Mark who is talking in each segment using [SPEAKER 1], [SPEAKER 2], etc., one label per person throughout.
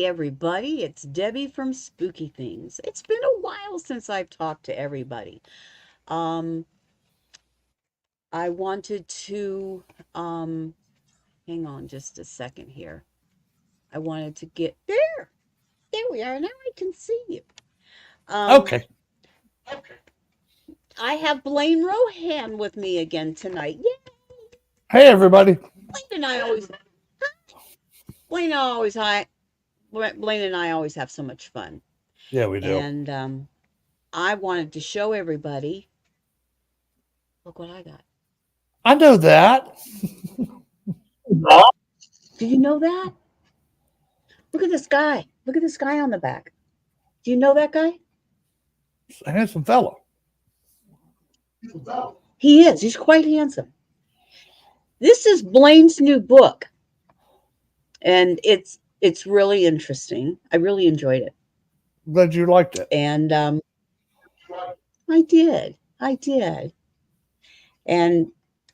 [SPEAKER 1] everybody. It's Debbie from Spooky Things. It's been a while since I've talked to everybody. Um, I wanted to, um, hang on just a second here. I wanted to get there. There we are. Now I can see you. Um,
[SPEAKER 2] Okay.
[SPEAKER 1] I have Blaine Rohan with me again tonight. Yeah,
[SPEAKER 2] Hey, everybody.
[SPEAKER 1] Blaine and I always, Blaine always, hi. Blaine and I always have so much fun.
[SPEAKER 2] Yeah, we do.
[SPEAKER 1] And I wanted to show everybody. Look what I got.
[SPEAKER 2] I know that.
[SPEAKER 1] Do you know that? Look at this guy. Look at this guy on the back. Do you know that guy?
[SPEAKER 2] It's a handsome fellow.
[SPEAKER 1] He is. He's quite handsome. This is Blaine's new book, and it's really interesting. I really enjoyed it,
[SPEAKER 2] Glad you liked it.
[SPEAKER 1] and I did. I did. And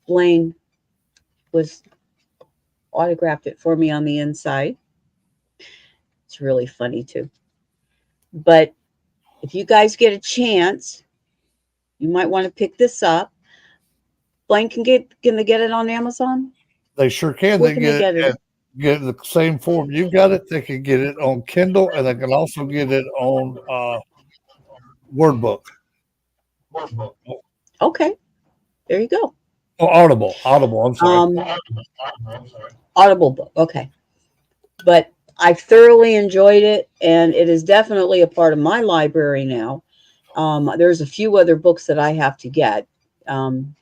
[SPEAKER 1] Blaine was autographed it for me on the inside. It's really funny too. But if you guys get a chance, you might want to pick this up. Blaine can they get it on Amazon?
[SPEAKER 2] They sure can.
[SPEAKER 1] Where
[SPEAKER 2] They
[SPEAKER 1] can they
[SPEAKER 2] get it
[SPEAKER 1] get it?
[SPEAKER 2] and get the same form you got it. They can get it on Kindle, and they can also get it on Word Book.
[SPEAKER 1] Okay, there you go.
[SPEAKER 2] Oh, Audible. Audible. I'm sorry.
[SPEAKER 1] Audible book. Okay, but I thoroughly enjoyed it, and it is definitely a part of my library now. There's a few other books that I have to get um,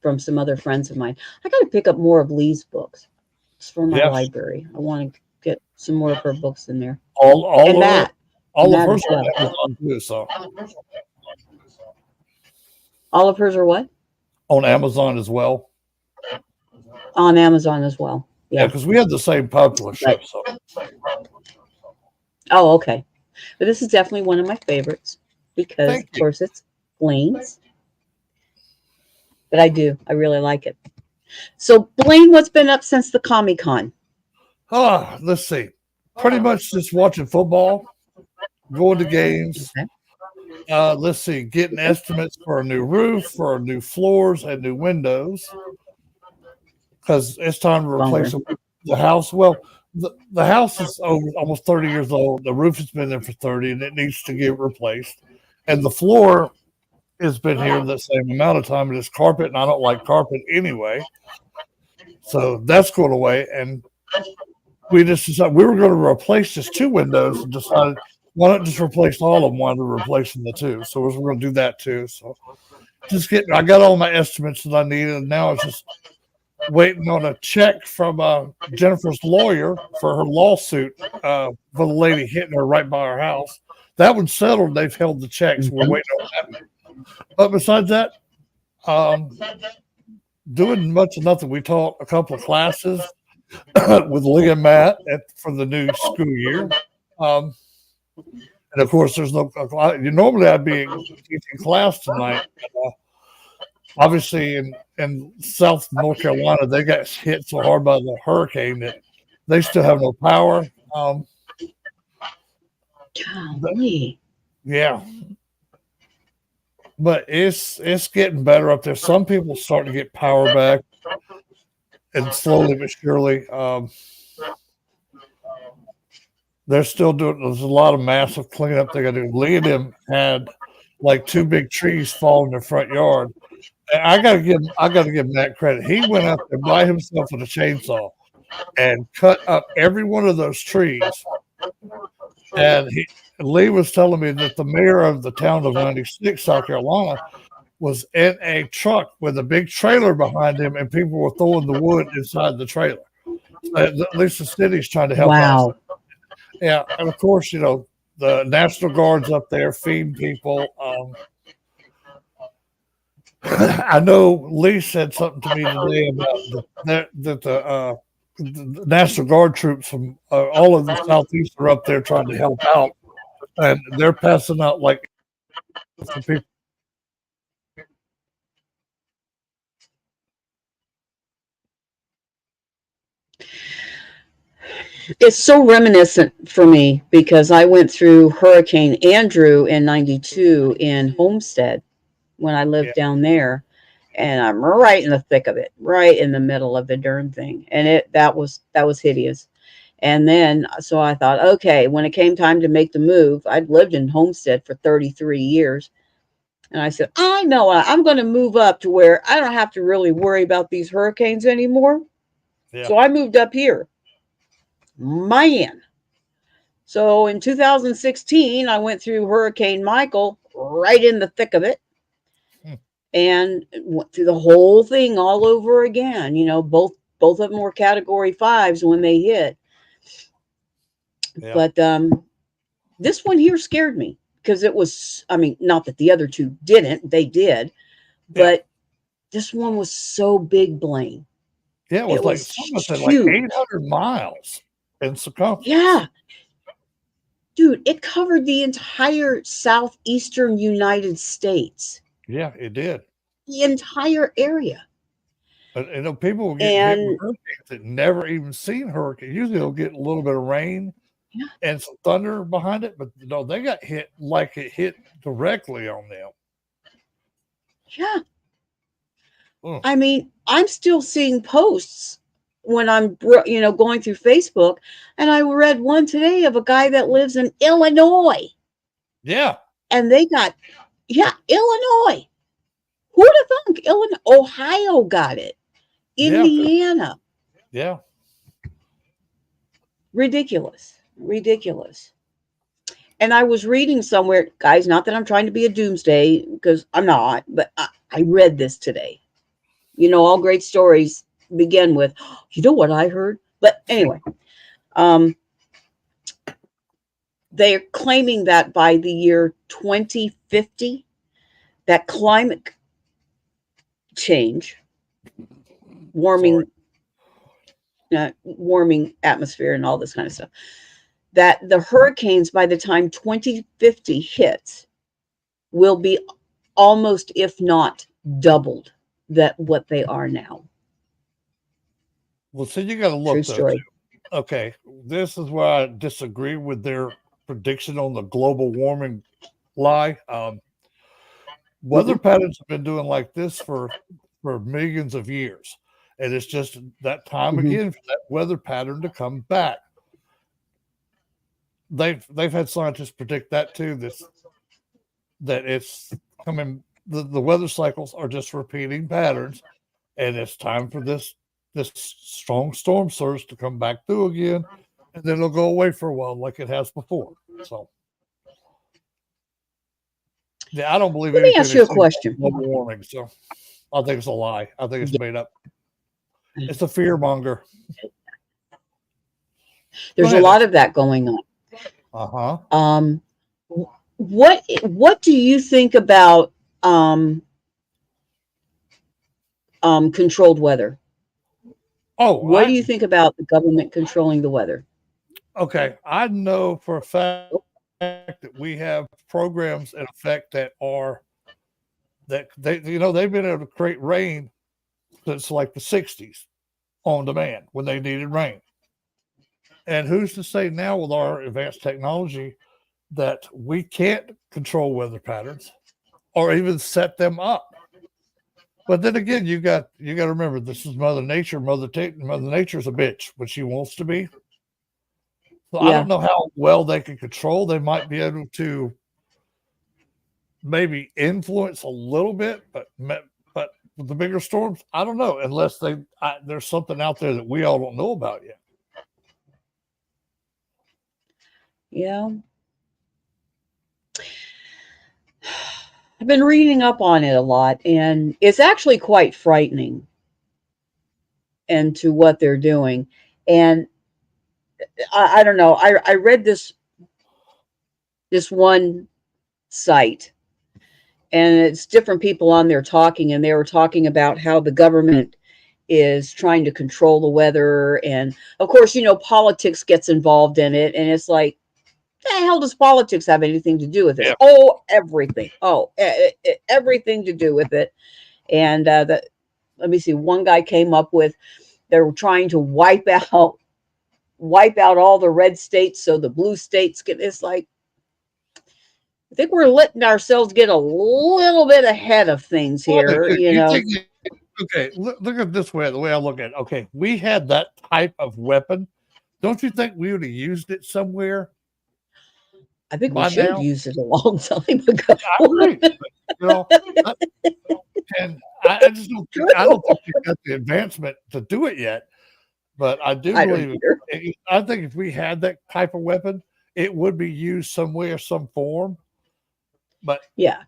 [SPEAKER 1] from some other friends of mine. I got to pick up more of Lee's books. It's for my
[SPEAKER 2] Yes.
[SPEAKER 1] library. I want to get some more of her books in there,
[SPEAKER 2] All
[SPEAKER 1] and
[SPEAKER 2] all of her,
[SPEAKER 1] And
[SPEAKER 2] all of
[SPEAKER 1] Matt
[SPEAKER 2] hers
[SPEAKER 1] as
[SPEAKER 2] are on
[SPEAKER 1] well.
[SPEAKER 2] Amazon too. So
[SPEAKER 1] All of hers are what?
[SPEAKER 2] on Amazon as well.
[SPEAKER 1] On Amazon as well.
[SPEAKER 2] Yeah,
[SPEAKER 1] Yeah,
[SPEAKER 2] because we have the same
[SPEAKER 1] but
[SPEAKER 2] publisher. So
[SPEAKER 1] oh, okay. But this is definitely one of my favorites because,
[SPEAKER 2] thank
[SPEAKER 1] of
[SPEAKER 2] you.
[SPEAKER 1] course, it's Blaine's. But I do. I really like it. So, Blaine, what's been up since the Comic Con?
[SPEAKER 2] Let's see. Pretty much just watching football, going to games.
[SPEAKER 1] Okay.
[SPEAKER 2] Let's see, getting
[SPEAKER 1] Okay.
[SPEAKER 2] estimates for a new roof, for new floors, and new windows because it's time to replace
[SPEAKER 1] Bummer.
[SPEAKER 2] the house. Well, the house is over almost 30 years old. The roof has been there for 30 and it needs to get replaced. And the floor has been here the same amount of time. And it's carpet, and I don't like carpet anyway. So that's going away. And we just decided we were going to replace just two windows and decided why not just replace all of them while we're replacing the two. So we're going to do that too. So just getting, I got all my estimates that I needed, and now it's just waiting on a check from Jennifer's lawyer for her lawsuit for the lady hitting her right by her house. That one's settled. They've held the checks. We're
[SPEAKER 1] Mhm.
[SPEAKER 2] waiting on that. But besides that, um, doing much of nothing. We taught a couple of classes with Lee and Matt for the new school year. Um, and of course, there's no. Normally, I'd be teaching class tonight. Obviously, in South North Carolina, they got hit so hard by the hurricane that they still have no power. But,
[SPEAKER 1] Golly.
[SPEAKER 2] yeah, but it's getting better up there. Some people starting to get power back, and slowly but surely, they're still doing. There's a lot of massive cleanup they got to do. Lee and them had like two big trees fall in their front yard. And I gotta give Matt credit. He went out there by himself with a chainsaw and cut up every one of those trees. And Lee was telling me that the mayor of the town of 96, South Carolina, was in a truck with a big trailer behind him, and people were throwing the wood inside the trailer. At least the city's trying to help out.
[SPEAKER 1] Wow.
[SPEAKER 2] Yeah, and of course, the National Guard's up there feeding people. I know Lee said something to me today about the National Guard troops from all of the southeast are up there trying to help out, and they're passing out like for people.
[SPEAKER 1] It's so reminiscent for me because I went through Hurricane Andrew in 92 in Homestead when I
[SPEAKER 2] Yeah,
[SPEAKER 1] lived down there. And I'm right in the thick of it, right in the middle of the darn thing. And that was hideous. And then so I thought, okay, when it came time to make the move, I'd lived in Homestead for 33 years. And I said, I know I'm going to move up to where I don't have to really worry about these hurricanes anymore.
[SPEAKER 2] yeah,
[SPEAKER 1] So I moved up here. Man. So in 2016, I went through Hurricane Michael right in the thick of it
[SPEAKER 2] hmm,
[SPEAKER 1] and went through the whole thing all over again. Both of them were category fives when they hit.
[SPEAKER 2] yeah,
[SPEAKER 1] But this one here scared me because it was, I mean, not that the other two didn't, they did,
[SPEAKER 2] yeah.
[SPEAKER 1] but this one was so big, Blaine.
[SPEAKER 2] Yeah, it
[SPEAKER 1] It
[SPEAKER 2] was like
[SPEAKER 1] was
[SPEAKER 2] someone said like
[SPEAKER 1] huge.
[SPEAKER 2] 800 miles in circumference.
[SPEAKER 1] Yeah, dude, it covered the entire southeastern United States,
[SPEAKER 2] Yeah, it did.
[SPEAKER 1] the entire area.
[SPEAKER 2] And, people were getting hit with
[SPEAKER 1] And
[SPEAKER 2] hurricanes that never even seen hurricanes. Usually they'll get a little bit of rain
[SPEAKER 1] yeah,
[SPEAKER 2] and some thunder behind it, but no, they got hit like it hit directly on them.
[SPEAKER 1] yeah.
[SPEAKER 2] Mm,
[SPEAKER 1] I mean, I'm still seeing posts when I'm, going through Facebook, and I read one today of a guy that lives in Illinois,
[SPEAKER 2] yeah,
[SPEAKER 1] and they got, yeah, Illinois. Who'd have thunk? Illinois, Ohio got it.
[SPEAKER 2] yeah,
[SPEAKER 1] Indiana,
[SPEAKER 2] yeah.
[SPEAKER 1] ridiculous, ridiculous. And I was reading somewhere, guys, not that I'm trying to be a doomsday because I'm not, but I read this today. All great stories begin with, you know what I heard? But anyway, um, they're claiming that by the year 2050, that climate change,
[SPEAKER 2] Sorry.
[SPEAKER 1] warming, warming atmosphere, and all this kind of stuff, that the hurricanes by the time 2050 hits will be almost, if not doubled, that what they are now.
[SPEAKER 2] Well, see, you got to
[SPEAKER 1] True
[SPEAKER 2] look though. Too.
[SPEAKER 1] story.
[SPEAKER 2] Okay, this is where I disagree with their prediction on the global warming lie. Weather
[SPEAKER 1] Mm-hmm.
[SPEAKER 2] patterns have been doing like this for millions of years, and it's just that time
[SPEAKER 1] Mm-hmm.
[SPEAKER 2] again for that weather pattern to come back. They've had scientists predict that too. That it's coming. The weather cycles are just repeating patterns, and it's time for this strong storm surge to come back through again, and then it'll go away for a while like it has before. So yeah, I don't believe
[SPEAKER 1] Let me
[SPEAKER 2] anything
[SPEAKER 1] ask
[SPEAKER 2] they
[SPEAKER 1] you a
[SPEAKER 2] say about
[SPEAKER 1] question.
[SPEAKER 2] global warming. So I think it's a lie. I think it's made up. It's a fear monger. Go
[SPEAKER 1] There's a
[SPEAKER 2] ahead.
[SPEAKER 1] lot of that going on.
[SPEAKER 2] Uh huh.
[SPEAKER 1] Um, what do you think about um, controlled weather?
[SPEAKER 2] Oh,
[SPEAKER 1] What do you think about the government controlling the weather?
[SPEAKER 2] okay. I know for a fact that we have programs in effect that they've been able to create rain since like the '60s on demand when they needed rain. And who's to say now with our advanced technology that we can't control weather patterns or even set them up? But then again, you got to remember this is Mother Nature. Mother Nature's a bitch when she wants to be. So I
[SPEAKER 1] Yeah,
[SPEAKER 2] don't know how well they can control. They might be able to maybe influence a little bit, but with the bigger storms, I don't know. Unless there's something out there that we all don't know about yet.
[SPEAKER 1] yeah. I've been reading up on it a lot, and it's actually quite frightening into what they're doing. And I don't know. I read this one site, and it's different people on there talking, and they were talking about how the government is trying to control the weather, and of course, politics gets involved in it, and it's like, the hell does politics have anything to do with this?
[SPEAKER 2] Yeah.
[SPEAKER 1] Oh, everything. Oh, everything to do with it. And let me see. One guy came up with they were trying to wipe out wipe out all the red states so the blue states get. It's like I think we're letting ourselves get a little bit ahead of things
[SPEAKER 2] Well,
[SPEAKER 1] here.
[SPEAKER 2] you think okay, look at it this way, the way I look at it. Okay, we had that type of weapon. Don't you think we would have used it somewhere
[SPEAKER 1] I think we
[SPEAKER 2] by
[SPEAKER 1] should have
[SPEAKER 2] now?
[SPEAKER 1] used it a long time ago.
[SPEAKER 2] I agree. But, you know, I, and I just don't think we've got the advancement to do it yet. But I do
[SPEAKER 1] I don't
[SPEAKER 2] believe
[SPEAKER 1] either.
[SPEAKER 2] I think if we had that type of weapon, it would be used somewhere, some form. But
[SPEAKER 1] Yeah,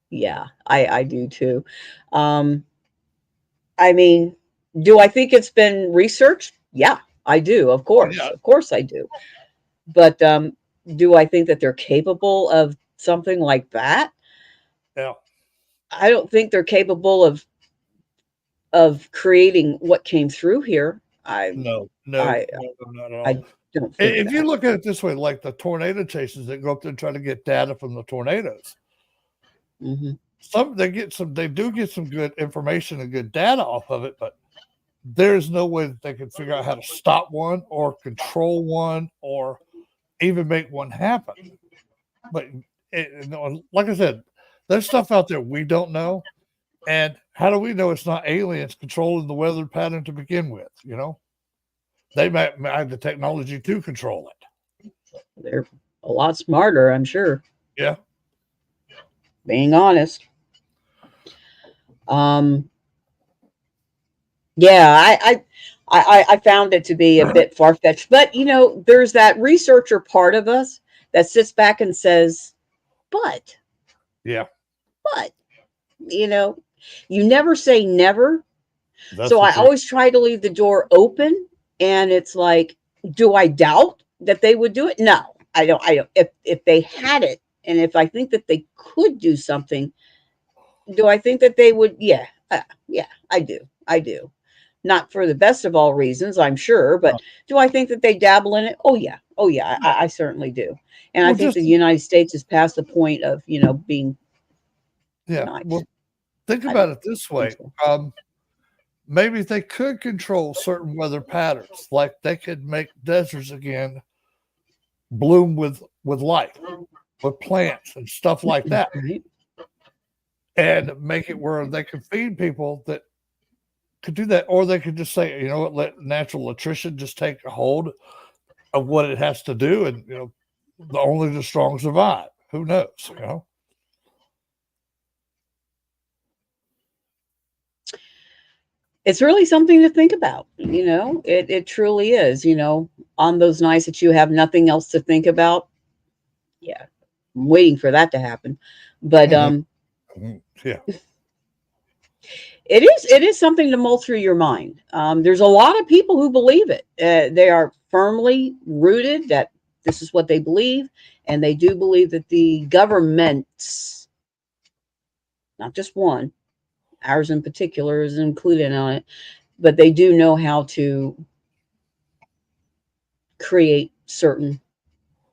[SPEAKER 1] yeah, I do too. Um, I mean, do I think it's been researched? Yeah, I do.
[SPEAKER 2] oh yeah,
[SPEAKER 1] Of course, I do. But do I think that they're capable of something like that?
[SPEAKER 2] yeah,
[SPEAKER 1] I don't think they're capable of creating what came through here. I
[SPEAKER 2] no, not at all.
[SPEAKER 1] I don't think
[SPEAKER 2] If you
[SPEAKER 1] that.
[SPEAKER 2] look at it this way, like the tornado chases that go up there and try to get data from the tornadoes,
[SPEAKER 1] Hmm.
[SPEAKER 2] they do get some good information and good data off of it, but there's no way that they can figure out how to stop one or control one or even make one happen. But like I said, there's stuff out there we don't know, and how do we know it's not aliens controlling the weather pattern to begin with? You know, they might have the technology to control it.
[SPEAKER 1] They're a lot smarter, I'm sure.
[SPEAKER 2] Yeah.
[SPEAKER 1] Being honest. Um, yeah, I found it to be a bit far fetched, but there's that researcher part of us that sits back and says, "But,
[SPEAKER 2] Yeah,
[SPEAKER 1] but, you know, you never say never."
[SPEAKER 2] that's
[SPEAKER 1] So
[SPEAKER 2] for
[SPEAKER 1] I
[SPEAKER 2] sure.
[SPEAKER 1] always try to leave the door open, and it's like, do I doubt that they would do it? No, I don't. I don't. If they had it, and if I think that they could do something, do I think that they would? Yeah, yeah, I do. I do. Not for the best of all reasons, I'm sure,
[SPEAKER 2] Uh,
[SPEAKER 1] but do I think that they dabble in it? Oh yeah, oh yeah, I certainly do. And I
[SPEAKER 2] well,
[SPEAKER 1] think
[SPEAKER 2] just
[SPEAKER 1] the United States is past the point of being.
[SPEAKER 2] yeah.
[SPEAKER 1] No,
[SPEAKER 2] Well, think
[SPEAKER 1] I
[SPEAKER 2] about
[SPEAKER 1] don't
[SPEAKER 2] it this
[SPEAKER 1] think
[SPEAKER 2] way.
[SPEAKER 1] so.
[SPEAKER 2] Maybe they could control certain weather patterns, like they could make deserts again bloom with life, with plants and stuff like that,
[SPEAKER 1] Right?
[SPEAKER 2] and make it where they could feed people that could do that, or they could just say, you know what, let natural attrition just take a hold of what it has to do, and only the strong survive. Who knows? You know?
[SPEAKER 1] It's really something to think about. It truly is. On those nights that you have nothing else to think about. Yeah, I'm waiting for that to happen. But
[SPEAKER 2] Mhm, mhm, yeah,
[SPEAKER 1] it is something to mull through your mind. There's a lot of people who believe it. They are firmly rooted that this is what they believe, and they do believe that the governments, not just one, ours in particular is included on it, but they do know how to create certain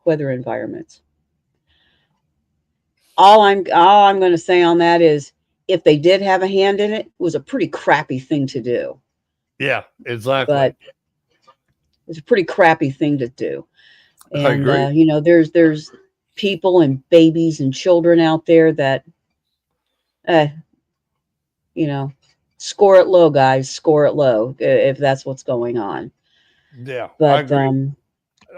[SPEAKER 1] weather environments. All I'm going to say on that is, if they did have a hand in it, it was a pretty crappy thing to do.
[SPEAKER 2] yeah, exactly.
[SPEAKER 1] But it's a pretty crappy thing to do.
[SPEAKER 2] I
[SPEAKER 1] And
[SPEAKER 2] agree.
[SPEAKER 1] there's people and babies and children out there that uh, you know, score it low, guys, score it low if that's what's going on.
[SPEAKER 2] Yeah, I
[SPEAKER 1] But
[SPEAKER 2] agree.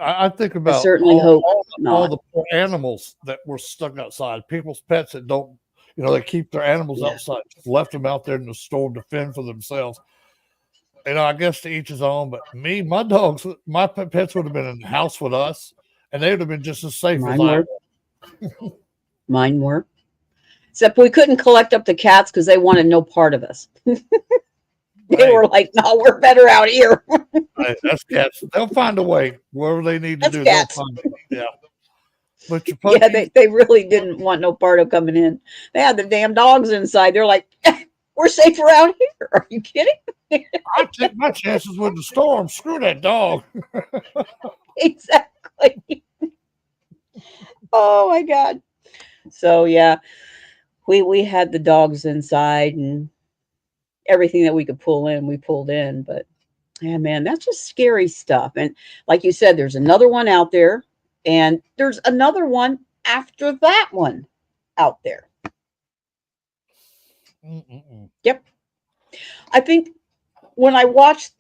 [SPEAKER 2] I think
[SPEAKER 1] I
[SPEAKER 2] about
[SPEAKER 1] certainly hope
[SPEAKER 2] all
[SPEAKER 1] not.
[SPEAKER 2] the poor animals that were stuck outside, people's pets that don't, they keep their animals
[SPEAKER 1] Yeah,
[SPEAKER 2] outside, just left them out there in the storm to fend for themselves. I guess to each his own. But me, my pets would have been in the house with us, and they would have been just as safe as
[SPEAKER 1] mine
[SPEAKER 2] I
[SPEAKER 1] were.
[SPEAKER 2] was.
[SPEAKER 1] Mine were. Except we couldn't collect up the cats because they wanted no part of us. They
[SPEAKER 2] Hey,
[SPEAKER 1] were like, "No, we're better out here."
[SPEAKER 2] hey, that's cats. They'll find a way. Whatever they need to
[SPEAKER 1] That's
[SPEAKER 2] do, they'll
[SPEAKER 1] cats.
[SPEAKER 2] find it. Yeah, but your
[SPEAKER 1] Yeah,
[SPEAKER 2] puppies,
[SPEAKER 1] they really didn't want no part of coming in. They had the damn dogs inside. They're like, "We're safer out here." Are you kidding?
[SPEAKER 2] I take my chances with the storm. Screw that dog.
[SPEAKER 1] Exactly. Oh my god. So yeah, we had the dogs inside and everything that we could pull in, we pulled in. But Yeah, man, that's just scary stuff. And like you said, there's another one out there, and there's another one after that one out there.
[SPEAKER 2] Mm-mm-mm.
[SPEAKER 1] Yep. I think when I watched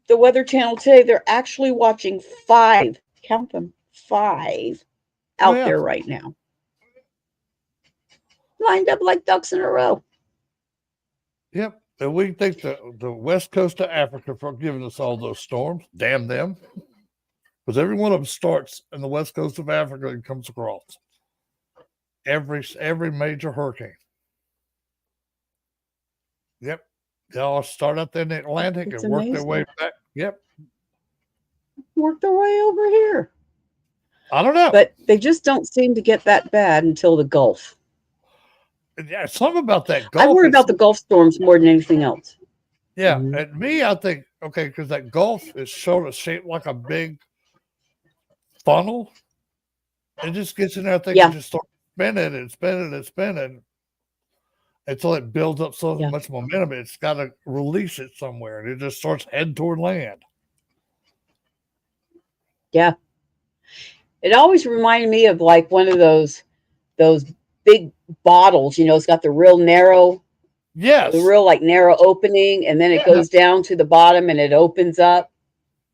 [SPEAKER 1] the Weather Channel today, they're actually watching five, count them, five
[SPEAKER 2] Oh
[SPEAKER 1] out
[SPEAKER 2] yeah,
[SPEAKER 1] there right now, lined up like ducks in a row.
[SPEAKER 2] yep. And we think the west coast of Africa for giving us all those storms. Damn them, because every one of them starts in the west coast of Africa and comes across every major hurricane. Yep. They all start up there in the Atlantic
[SPEAKER 1] It's
[SPEAKER 2] and work their way
[SPEAKER 1] amazing.
[SPEAKER 2] back. Yep.
[SPEAKER 1] Work their way over here.
[SPEAKER 2] I don't know.
[SPEAKER 1] But they just don't seem to get that bad until the Gulf.
[SPEAKER 2] Yeah, something about that
[SPEAKER 1] I
[SPEAKER 2] Gulf
[SPEAKER 1] worry
[SPEAKER 2] is
[SPEAKER 1] about the Gulf storms more than anything else.
[SPEAKER 2] yeah.
[SPEAKER 1] Mhm.
[SPEAKER 2] And me, I think okay, because that Gulf is sort of shaped like a big funnel. It just gets in there. I think it
[SPEAKER 1] Yeah,
[SPEAKER 2] just starts spinning and spinning and spinning until it builds up so
[SPEAKER 1] yeah,
[SPEAKER 2] much momentum. It's got to release it somewhere, and it just starts heading toward land.
[SPEAKER 1] yeah. It always reminded me of like one of those big bottles. It's got the
[SPEAKER 2] Yes.
[SPEAKER 1] real like narrow opening, and then it
[SPEAKER 2] Yeah.
[SPEAKER 1] goes down to the bottom and it opens up.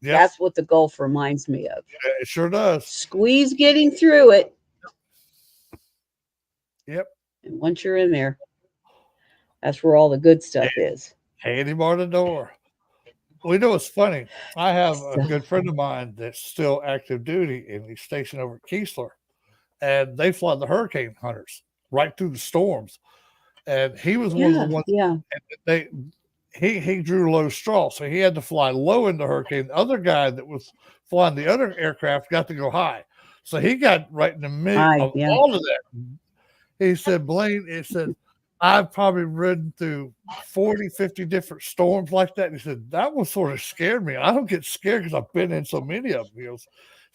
[SPEAKER 2] Yep.
[SPEAKER 1] That's what the Gulf reminds me of.
[SPEAKER 2] It sure does.
[SPEAKER 1] Squeeze getting through it,
[SPEAKER 2] Yep.
[SPEAKER 1] and once you're in there, that's where all the good stuff
[SPEAKER 2] Hand,
[SPEAKER 1] is.
[SPEAKER 2] hand him on the door. We know it's funny. I have a
[SPEAKER 1] So,
[SPEAKER 2] good friend of mine that's still active duty, and he's stationed over at Keesler, and they fly the hurricane hunters right through the storms. And he was one of the
[SPEAKER 1] yeah,
[SPEAKER 2] ones
[SPEAKER 1] yeah.
[SPEAKER 2] they he drew low straw, so he had to fly low in the hurricane. The other guy that was flying the other aircraft got to go high, so he got right in the middle
[SPEAKER 1] I
[SPEAKER 2] of
[SPEAKER 1] yeah.
[SPEAKER 2] all of that. He said, Blaine, it said, I've probably ridden through 40, 50 different storms like that. And he said, that one sort of scared me. I don't get scared because I've been in so many of them. It's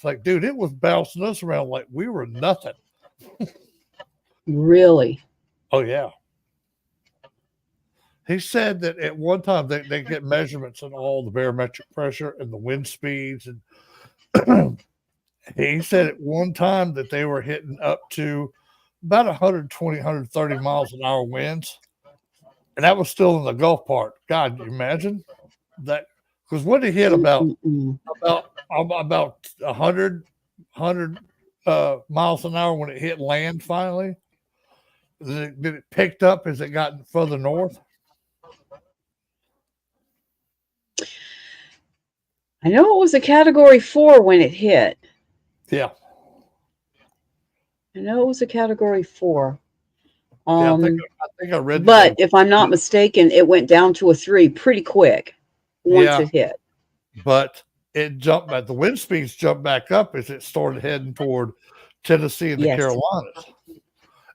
[SPEAKER 2] like, dude, it was bouncing us around like we were nothing.
[SPEAKER 1] Really.
[SPEAKER 2] Oh, yeah. He said that at one time they get measurements on all the barometric pressure and the wind speeds. And he said at one time that they were hitting up to about 120, 130 miles an hour winds. And that was still in the Gulf part. God, you imagine that? Because what did he hit
[SPEAKER 1] Mm-mm-mm.
[SPEAKER 2] about 100 miles an hour when it hit land finally? Did it picked up as it got further north?
[SPEAKER 1] I know it was a category 4 when it hit.
[SPEAKER 2] Yeah,
[SPEAKER 1] I know it was a category 4.
[SPEAKER 2] yeah.
[SPEAKER 1] Um,
[SPEAKER 2] I think I read that.
[SPEAKER 1] but if I'm not mistaken, it went down to a 3 pretty quick once
[SPEAKER 2] Yeah,
[SPEAKER 1] it hit.
[SPEAKER 2] but it jumped back. The wind speeds jumped back up as it started heading toward Tennessee and the
[SPEAKER 1] Yes,
[SPEAKER 2] Carolinas.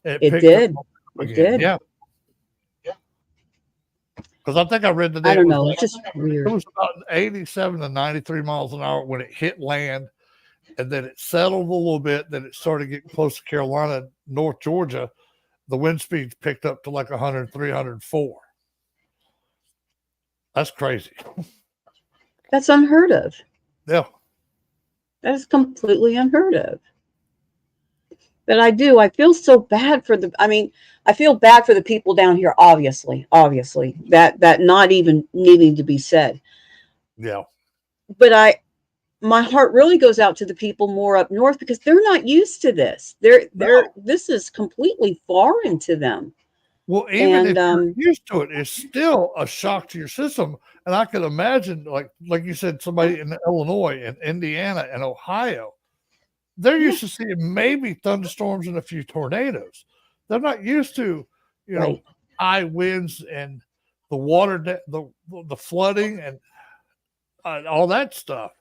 [SPEAKER 2] It
[SPEAKER 1] it
[SPEAKER 2] picked up
[SPEAKER 1] did. It
[SPEAKER 2] again.
[SPEAKER 1] did.
[SPEAKER 2] Yeah, because I think I read
[SPEAKER 1] I
[SPEAKER 2] today
[SPEAKER 1] don't know. It's just
[SPEAKER 2] it
[SPEAKER 1] weird.
[SPEAKER 2] was about 87 to 93 miles an hour when it hit land, and then it settled a little bit. Then it started getting close to Carolina, North Georgia. The wind speeds picked up to like 103, 104. That's crazy.
[SPEAKER 1] That's unheard of.
[SPEAKER 2] Yeah.
[SPEAKER 1] That is completely unheard of. But I feel so bad for I feel bad for the people down here, obviously. That not even needing to be said.
[SPEAKER 2] Yeah.
[SPEAKER 1] But my heart really goes out to the people more up north because they're not used to this. They're
[SPEAKER 2] No.
[SPEAKER 1] this is completely foreign to them.
[SPEAKER 2] Well, even
[SPEAKER 1] And
[SPEAKER 2] if you're used to it, it's still a shock to your system. And I can imagine, like you said, somebody in Illinois and Indiana and Ohio, they're
[SPEAKER 1] yeah,
[SPEAKER 2] used to seeing maybe thunderstorms and a few tornadoes. They're not used to, you know,
[SPEAKER 1] right.
[SPEAKER 2] high winds and the water, the flooding and all that stuff,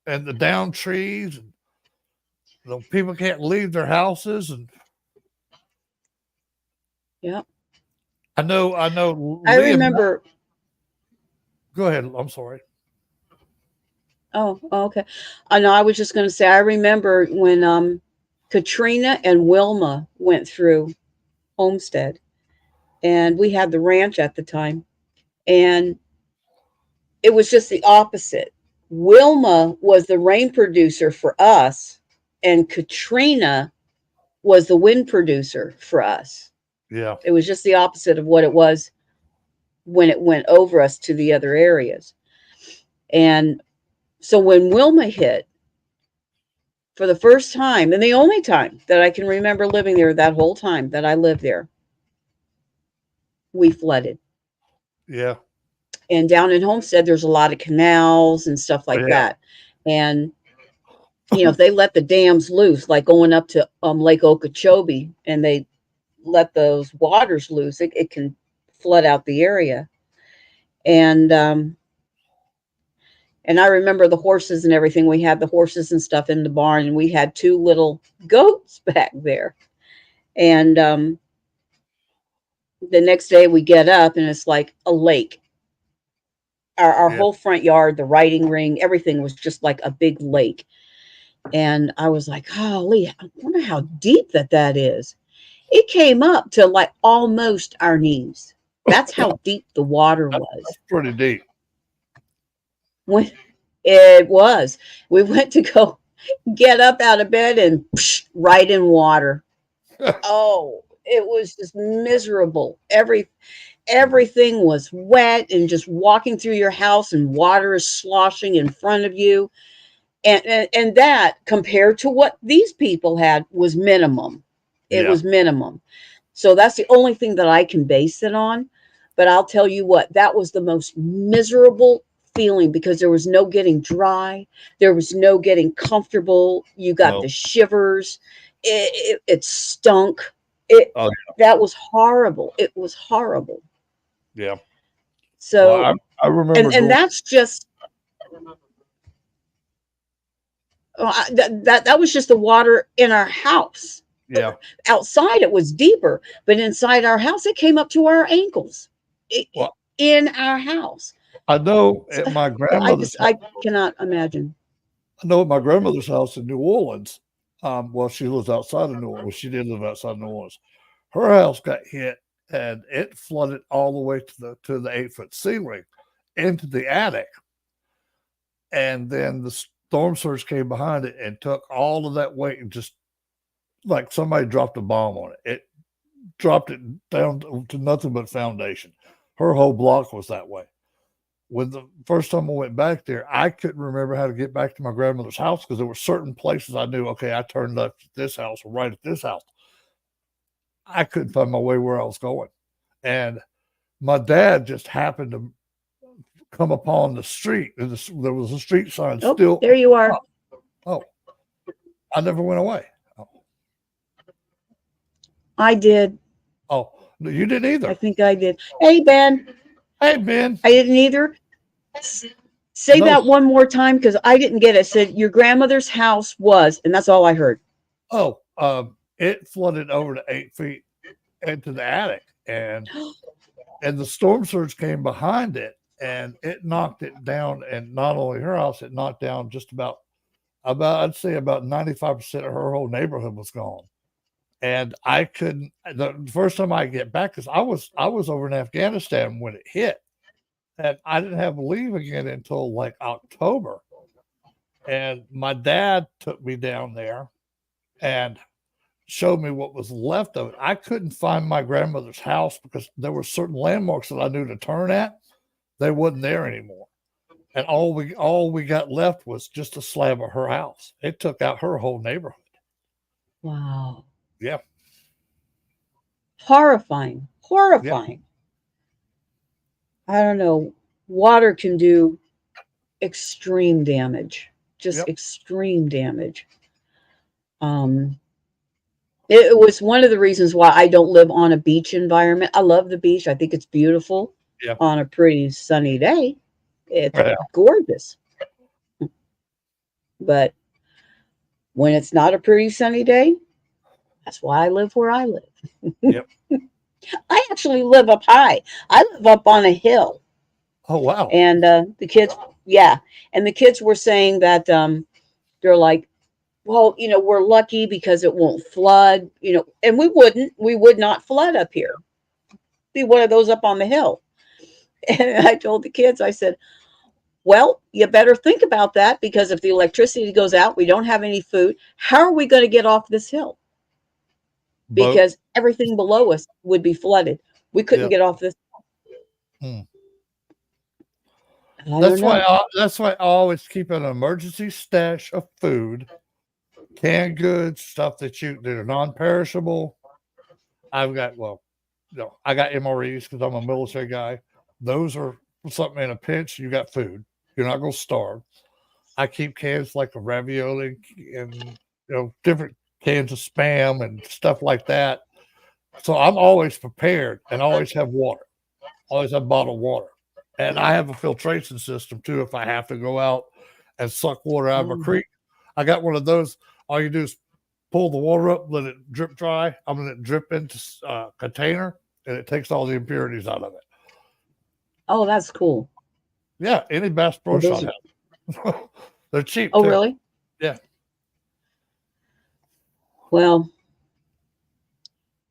[SPEAKER 2] and the down trees, and people can't leave their houses. And
[SPEAKER 1] Yeah.
[SPEAKER 2] I know,
[SPEAKER 1] I
[SPEAKER 2] Liam.
[SPEAKER 1] remember
[SPEAKER 2] Go ahead. I'm sorry.
[SPEAKER 1] okay. I know I was just gonna say I remember when Katrina and Wilma went through Homestead and we had the ranch at the time. And it was just the opposite. Wilma was the rain producer for us, and Katrina was the wind producer for us.
[SPEAKER 2] Yeah.
[SPEAKER 1] It was just the opposite of what it was when it went over us to the other areas. And so when Wilma hit, for the first time, and the only time that I can remember living there, that whole time that I lived there, we flooded.
[SPEAKER 2] Yeah.
[SPEAKER 1] And down in Homestead, there's a lot of canals and stuff like
[SPEAKER 2] Yeah.
[SPEAKER 1] that. And if they let the dams loose, like going up to Lake Okeechobee, and they let those waters loose, it can flood out the area. And I remember the horses and everything. We had the horses and stuff in the barn, and we had two little goats back there. And the next day we get up, and it's like a lake. Our
[SPEAKER 2] Yeah.
[SPEAKER 1] whole front yard, the riding ring, everything was just like a big lake. And I was like, "Holy, I wonder how deep that is." It came up to like almost our knees. That's how deep the water was.
[SPEAKER 2] That's pretty deep.
[SPEAKER 1] When it was, we went to go get up out of bed and right in water. Oh, it was just miserable. Everything was wet, and just walking through your house and water is sloshing in front of you. And that, compared to what these people had, was minimum. It
[SPEAKER 2] Yeah.
[SPEAKER 1] was minimum. So that's the only thing that I can base it on. But I'll tell you what, that was the most miserable feeling, because there was no getting dry. There was no getting comfortable. You got
[SPEAKER 2] No.
[SPEAKER 1] the shivers. It stunk. It
[SPEAKER 2] Oh,
[SPEAKER 1] That was horrible. It was horrible.
[SPEAKER 2] yeah. Well,
[SPEAKER 1] So,
[SPEAKER 2] I remember
[SPEAKER 1] and
[SPEAKER 2] going.
[SPEAKER 1] that's just that was just the water in our house.
[SPEAKER 2] Yeah.
[SPEAKER 1] Outside it was deeper, but inside our house it came up to our ankles.
[SPEAKER 2] Well,
[SPEAKER 1] In our house.
[SPEAKER 2] I know
[SPEAKER 1] So
[SPEAKER 2] at my
[SPEAKER 1] I
[SPEAKER 2] grandmother's
[SPEAKER 1] just I cannot imagine.
[SPEAKER 2] I know at my grandmother's house in New Orleans. Well, she lives outside of New Orleans. Well, she did live outside of New Orleans. Her house got hit, and it flooded all the way to the 8-foot ceiling into the attic. And then the storm surge came behind it and took all of that weight, and just like somebody dropped a bomb on it. It dropped it down to nothing but foundation. Her whole block was that way. When the first time I went back there, I couldn't remember how to get back to my grandmother's house, because there were certain places I knew, okay, I turned left at this house or right at this house. I couldn't find my way where I was going. And my dad just happened to come upon the street, and there was a street sign
[SPEAKER 1] Oh,
[SPEAKER 2] still
[SPEAKER 1] there you are.
[SPEAKER 2] up. Oh, I never went away. Oh,
[SPEAKER 1] I did.
[SPEAKER 2] oh, no, you didn't
[SPEAKER 1] I
[SPEAKER 2] either.
[SPEAKER 1] think I did. Hey, Ben.
[SPEAKER 2] Hey, Ben.
[SPEAKER 1] I didn't either. Say
[SPEAKER 2] No.
[SPEAKER 1] that one more time, because I didn't get it. Said your grandmother's house was, and that's all I heard.
[SPEAKER 2] Oh, it flooded over to 8 feet into the attic, and the storm surge came behind it, and it knocked it down. And not only her house, it knocked down just about I'd say about 95% of her whole neighborhood was gone. And I couldn't the first time I get back, because I was over in Afghanistan when it hit, and I didn't have leave again until like October. And my dad took me down there and showed me what was left of it. I couldn't find my grandmother's house, because there were certain landmarks that I knew to turn at. They wasn't there anymore. And all we got left was just a slab of her house. It took out her whole neighborhood.
[SPEAKER 1] Wow.
[SPEAKER 2] Yeah.
[SPEAKER 1] Horrifying.
[SPEAKER 2] Yeah.
[SPEAKER 1] Horrifying. I don't know. Water can do extreme damage. Just
[SPEAKER 2] Yep.
[SPEAKER 1] extreme damage. Um, it was one of the reasons why I don't live on a beach environment. I love the beach. I think it's beautiful
[SPEAKER 2] Yeah.
[SPEAKER 1] on a pretty sunny day. It's
[SPEAKER 2] Yeah.
[SPEAKER 1] gorgeous. But when it's not a pretty sunny day, that's why I live where I live.
[SPEAKER 2] Yep.
[SPEAKER 1] I actually live up high. I live up on a hill.
[SPEAKER 2] Oh wow.
[SPEAKER 1] And the kids, yeah. And the kids were saying that they're like, well, we're lucky because it won't flood, and we would not flood up here. Be one of those up on the hill. And I told the kids, I said, Well, you better think about that, because if the electricity goes out, we don't have any food. How are we going to get off this hill?
[SPEAKER 2] Boat.
[SPEAKER 1] Because everything below us would be flooded. We couldn't
[SPEAKER 2] Yeah.
[SPEAKER 1] get off this.
[SPEAKER 2] Hmm.
[SPEAKER 1] I don't know.
[SPEAKER 2] That's why I always keep an emergency stash of food, canned goods, stuff that are non-perishable. I've got I got MREs because I'm a military guy. Those are something in a pinch. You got food. You're not going to starve. I keep cans like of ravioli and different cans of spam and stuff like that. So I'm always prepared and always have water. Always have bottled water. And I have a filtration system too if I have to go out and suck water out of a creek. I got one of those. All you do is pull the water up, let it drip dry. I'm going to drip into a container, and it takes all the impurities out of it.
[SPEAKER 1] Oh, that's cool.
[SPEAKER 2] Yeah, any Bass Pro
[SPEAKER 1] Well,
[SPEAKER 2] Shop
[SPEAKER 1] those are,
[SPEAKER 2] has. They're cheap
[SPEAKER 1] oh,
[SPEAKER 2] too.
[SPEAKER 1] really?
[SPEAKER 2] Yeah.
[SPEAKER 1] Well,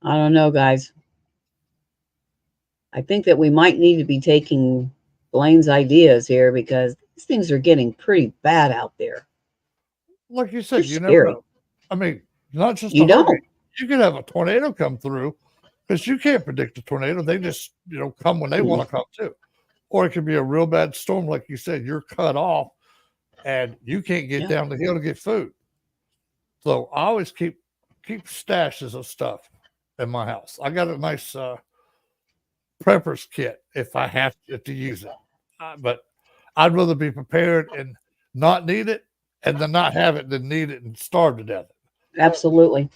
[SPEAKER 1] I don't know, guys. I think that we might need to be taking Blaine's ideas here, because these things are getting pretty bad out there.
[SPEAKER 2] Like you
[SPEAKER 1] They're
[SPEAKER 2] said, you never
[SPEAKER 1] scary.
[SPEAKER 2] know. I mean, not just a
[SPEAKER 1] You
[SPEAKER 2] hurricane.
[SPEAKER 1] don't.
[SPEAKER 2] You could have a tornado come through because you can't predict a tornado. They just, come when they want
[SPEAKER 1] Mm,
[SPEAKER 2] to come too. Or it could be a real bad storm, like you said, you're cut off and you can't get
[SPEAKER 1] yeah,
[SPEAKER 2] down the hill to get food. So I always keep stashes of stuff in my house. I got a nice prepper's kit if I have to use it. But I'd rather be prepared and not need it and then not have it than need it and starve to death.
[SPEAKER 1] absolutely.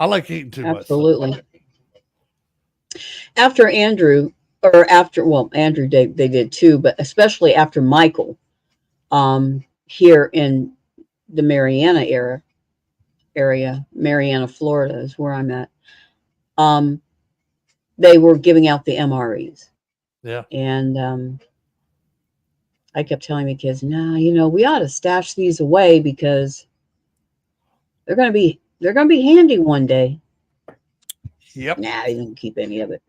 [SPEAKER 2] I like eating too much. So.
[SPEAKER 1] Absolutely. After Andrew, or after, well, Andrew, they did too, but especially after Michael, here in the area, Mariana, Florida is where I'm at. Um, they were giving out the MREs.
[SPEAKER 2] Yeah.
[SPEAKER 1] And I kept telling the kids, nah, we ought to stash these away, because they're gonna be handy one day.
[SPEAKER 2] Yep.
[SPEAKER 1] Nah, they didn't keep any of it.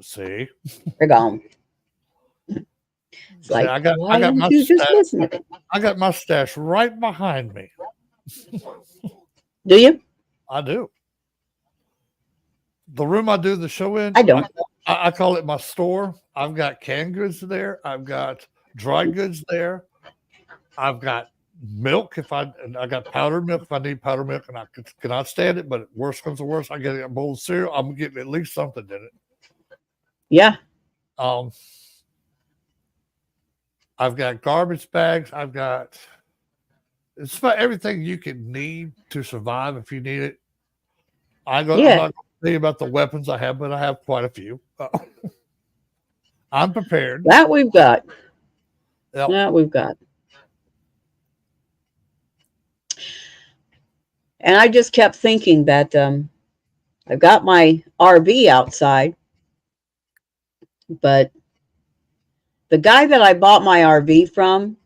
[SPEAKER 2] See.
[SPEAKER 1] They're gone. It's
[SPEAKER 2] See,
[SPEAKER 1] like,
[SPEAKER 2] I
[SPEAKER 1] why
[SPEAKER 2] got
[SPEAKER 1] didn't
[SPEAKER 2] my
[SPEAKER 1] you just
[SPEAKER 2] stash.
[SPEAKER 1] listen to me?
[SPEAKER 2] I got my stash right behind me.
[SPEAKER 1] Do you?
[SPEAKER 2] I do. The room I do the show in,
[SPEAKER 1] I don't.
[SPEAKER 2] I call it my store. I've got canned goods there. I've got dry goods there. I've got milk and I got powdered milk if I need powdered milk and I cannot stand it, but worst comes to worst, I get a bowl of cereal. I'm getting at least something in it.
[SPEAKER 1] Yeah.
[SPEAKER 2] Um, I've got garbage bags. I've got it's about everything you can need to survive if you need it. I'm
[SPEAKER 1] Yeah.
[SPEAKER 2] not going to tell you about the weapons I have, but I have quite a few. I'm prepared.
[SPEAKER 1] That we've got.
[SPEAKER 2] Yep.
[SPEAKER 1] That we've got. And I just kept thinking that I've got my RV outside, but the guy that I bought my RV from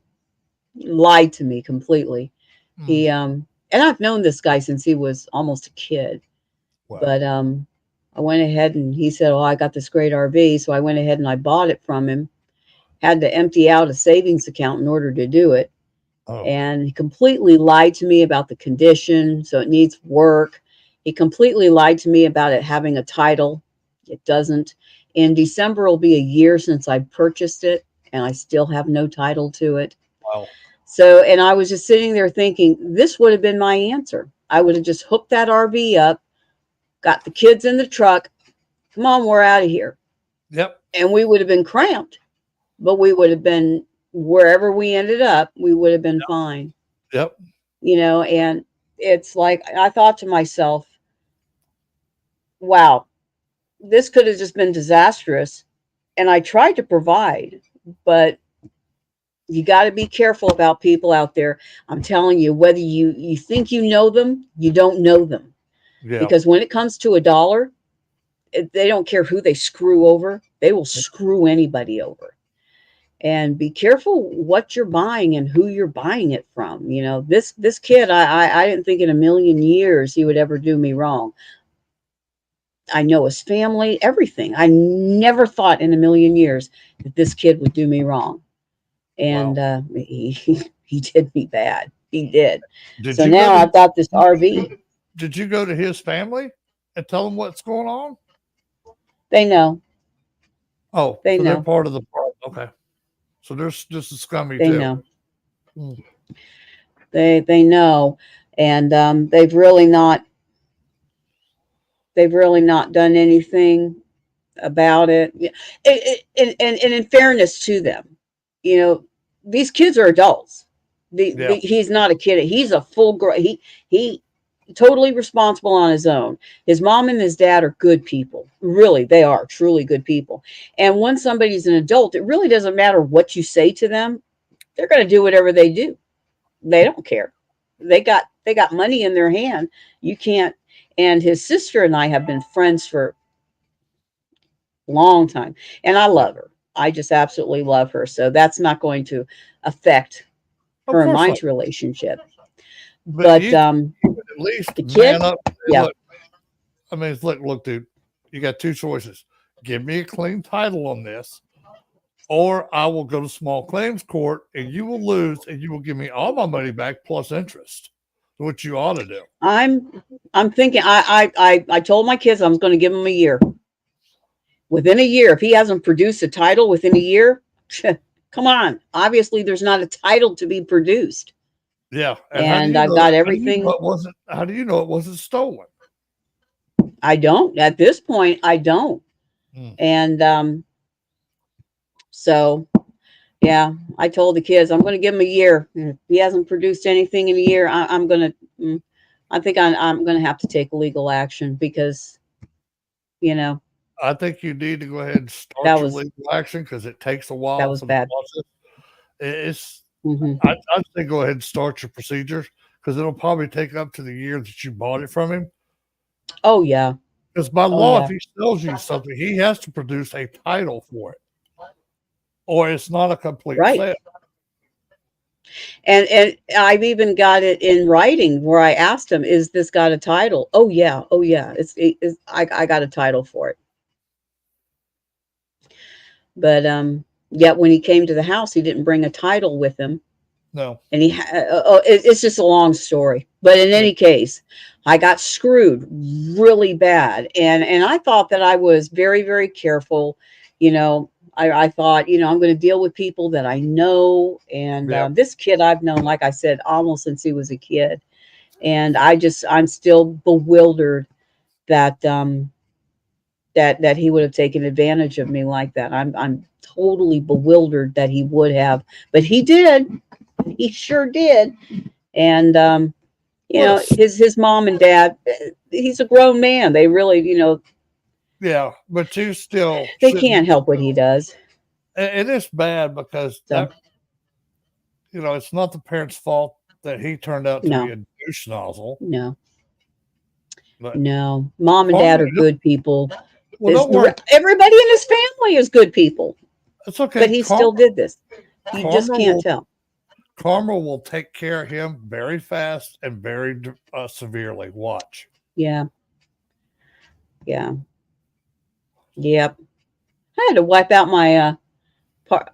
[SPEAKER 1] lied to me completely.
[SPEAKER 2] Mm,
[SPEAKER 1] And I've known this guy since he was almost a kid.
[SPEAKER 2] well,
[SPEAKER 1] But I went ahead, and he said, "Oh, I got this great RV." So I went ahead and I bought it from him. Had to empty out a savings account in order to do it.
[SPEAKER 2] oh,
[SPEAKER 1] And he completely lied to me about the condition. So it needs work. He completely lied to me about it having a title. It doesn't. In December will be a year since I purchased it, and I still have no title to it.
[SPEAKER 2] wow.
[SPEAKER 1] So, and I was just sitting there thinking, this would have been my answer. I would have just hooked that RV up, got the kids in the truck. Come on, we're out of here.
[SPEAKER 2] Yep.
[SPEAKER 1] And we would have been cramped, but we would have been, wherever we ended up, we would have been fine.
[SPEAKER 2] Yep.
[SPEAKER 1] And it's like, I thought to myself, wow, this could have just been disastrous. And I tried to provide, but you got to be careful about people out there. I'm telling you, whether you think you know them, you don't know them.
[SPEAKER 2] Yeah.
[SPEAKER 1] Because when it comes to a dollar, they don't care who they screw over. They will screw anybody over. And be careful what you're buying and who you're buying it from. This kid, I didn't think in a million years he would ever do me wrong. I know his family, everything. I never thought in a million years that this kid would do me wrong. and
[SPEAKER 2] Wow.
[SPEAKER 1] he did me bad. He did.
[SPEAKER 2] Did
[SPEAKER 1] So
[SPEAKER 2] you go
[SPEAKER 1] now
[SPEAKER 2] to
[SPEAKER 1] I've got this RV.
[SPEAKER 2] did you go to his family and tell them what's going on?
[SPEAKER 1] They know.
[SPEAKER 2] Oh,
[SPEAKER 1] They
[SPEAKER 2] so they're
[SPEAKER 1] know.
[SPEAKER 2] part of the problem. Okay. So they're just as scummy
[SPEAKER 1] They
[SPEAKER 2] too.
[SPEAKER 1] know.
[SPEAKER 2] Mm.
[SPEAKER 1] They know, and they've really not done anything about it. Yeah. And in fairness to them, you know, these kids are adults.
[SPEAKER 2] Yeah.
[SPEAKER 1] He's not a kid. He's a he totally responsible on his own. His mom and his dad are good people. Really, they are truly good people. And when somebody's an adult, it really doesn't matter what you say to them. They're going to do whatever they do. They don't care. They got money in their hand. You can't. And his sister and I have been friends for a long time, and I
[SPEAKER 2] Yeah.
[SPEAKER 1] love her. I just absolutely love her. So that's not going to affect
[SPEAKER 2] Of
[SPEAKER 1] her and
[SPEAKER 2] course not.
[SPEAKER 1] mine's relationship.
[SPEAKER 2] But
[SPEAKER 1] But
[SPEAKER 2] you could at least
[SPEAKER 1] the
[SPEAKER 2] man
[SPEAKER 1] kid,
[SPEAKER 2] up and say,
[SPEAKER 1] yeah,
[SPEAKER 2] look, I mean, look, dude, you got two choices. Give me a clean title on this, or I will go to small claims court and you will lose and you will give me all my money back plus interest. What you ought to do.
[SPEAKER 1] I'm thinking. I told my kids I was going to give him a year. Within a year, if he hasn't produced a title within a year, come on. Obviously, there's not a title to be produced,
[SPEAKER 2] Yeah. And how do
[SPEAKER 1] and
[SPEAKER 2] you
[SPEAKER 1] I've
[SPEAKER 2] know
[SPEAKER 1] got
[SPEAKER 2] that? How do you know
[SPEAKER 1] everything.
[SPEAKER 2] it wasn't how do you know it wasn't stolen?
[SPEAKER 1] I don't at this point. I don't,
[SPEAKER 2] Mm.
[SPEAKER 1] and so yeah, I told the kids I'm going to give him a year. If he hasn't produced anything in a year, I'm going to. I think I'm going to have to take legal action because you know
[SPEAKER 2] I think you need to go ahead and
[SPEAKER 1] that
[SPEAKER 2] start your
[SPEAKER 1] was
[SPEAKER 2] legal action because it takes a
[SPEAKER 1] that
[SPEAKER 2] while
[SPEAKER 1] was
[SPEAKER 2] for the
[SPEAKER 1] bad.
[SPEAKER 2] process. It's
[SPEAKER 1] Hmm.
[SPEAKER 2] I'd say go ahead and start your procedures because it'll probably take up to the year that you bought it from him.
[SPEAKER 1] Oh yeah,
[SPEAKER 2] Because by
[SPEAKER 1] oh
[SPEAKER 2] law, if
[SPEAKER 1] yeah,
[SPEAKER 2] he sells you something, he has to produce a title for it, or it's not a complete
[SPEAKER 1] right.
[SPEAKER 2] sale.
[SPEAKER 1] And I've even got it in writing where I asked him, "Is this got a title?" Oh yeah, I got a title for it. But yet when he came to the house, he didn't bring a title with him,
[SPEAKER 2] No,
[SPEAKER 1] and it's just a long story. But in
[SPEAKER 2] yeah,
[SPEAKER 1] any case, I got screwed really bad, and I thought that I was very very careful. You know, I thought I'm going to deal with people that I know, and
[SPEAKER 2] yeah.
[SPEAKER 1] this kid I've known, like I said, almost since he was a kid, and I'm still bewildered that that he would have taken advantage of me like that. I'm totally bewildered that he would have, but he did. He sure did. And
[SPEAKER 2] Well,
[SPEAKER 1] his mom and dad. He's a grown man. They really,
[SPEAKER 2] yeah, but you still
[SPEAKER 1] they
[SPEAKER 2] shouldn't.
[SPEAKER 1] can't help what he does.
[SPEAKER 2] And it's bad because
[SPEAKER 1] So
[SPEAKER 2] it's not the parent's fault that he turned out to be
[SPEAKER 1] no,
[SPEAKER 2] a douche nozzle.
[SPEAKER 1] no,
[SPEAKER 2] But
[SPEAKER 1] no. Mom and dad
[SPEAKER 2] karma,
[SPEAKER 1] are good people.
[SPEAKER 2] well, don't worry.
[SPEAKER 1] Everybody in his family is good people,
[SPEAKER 2] It's okay.
[SPEAKER 1] but he still did this. You just
[SPEAKER 2] Karma
[SPEAKER 1] can't
[SPEAKER 2] will
[SPEAKER 1] tell.
[SPEAKER 2] karma will take care of him very fast and very severely. Watch.
[SPEAKER 1] Yeah, yeah, yep. I had to wipe out my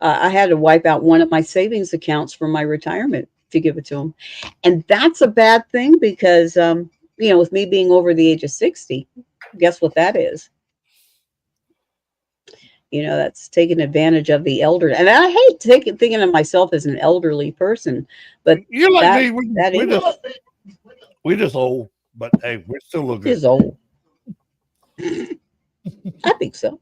[SPEAKER 1] I had to wipe out one of my savings accounts from my retirement to give it to him, and that's a bad thing because with me being over the age of 60, guess what that is? That's taking advantage of the elder, and I hate thinking of myself as an elderly person, but
[SPEAKER 2] You're like
[SPEAKER 1] that
[SPEAKER 2] me. We,
[SPEAKER 1] that
[SPEAKER 2] we
[SPEAKER 1] is
[SPEAKER 2] just we just old, but hey, we still look good.
[SPEAKER 1] is old. I think so.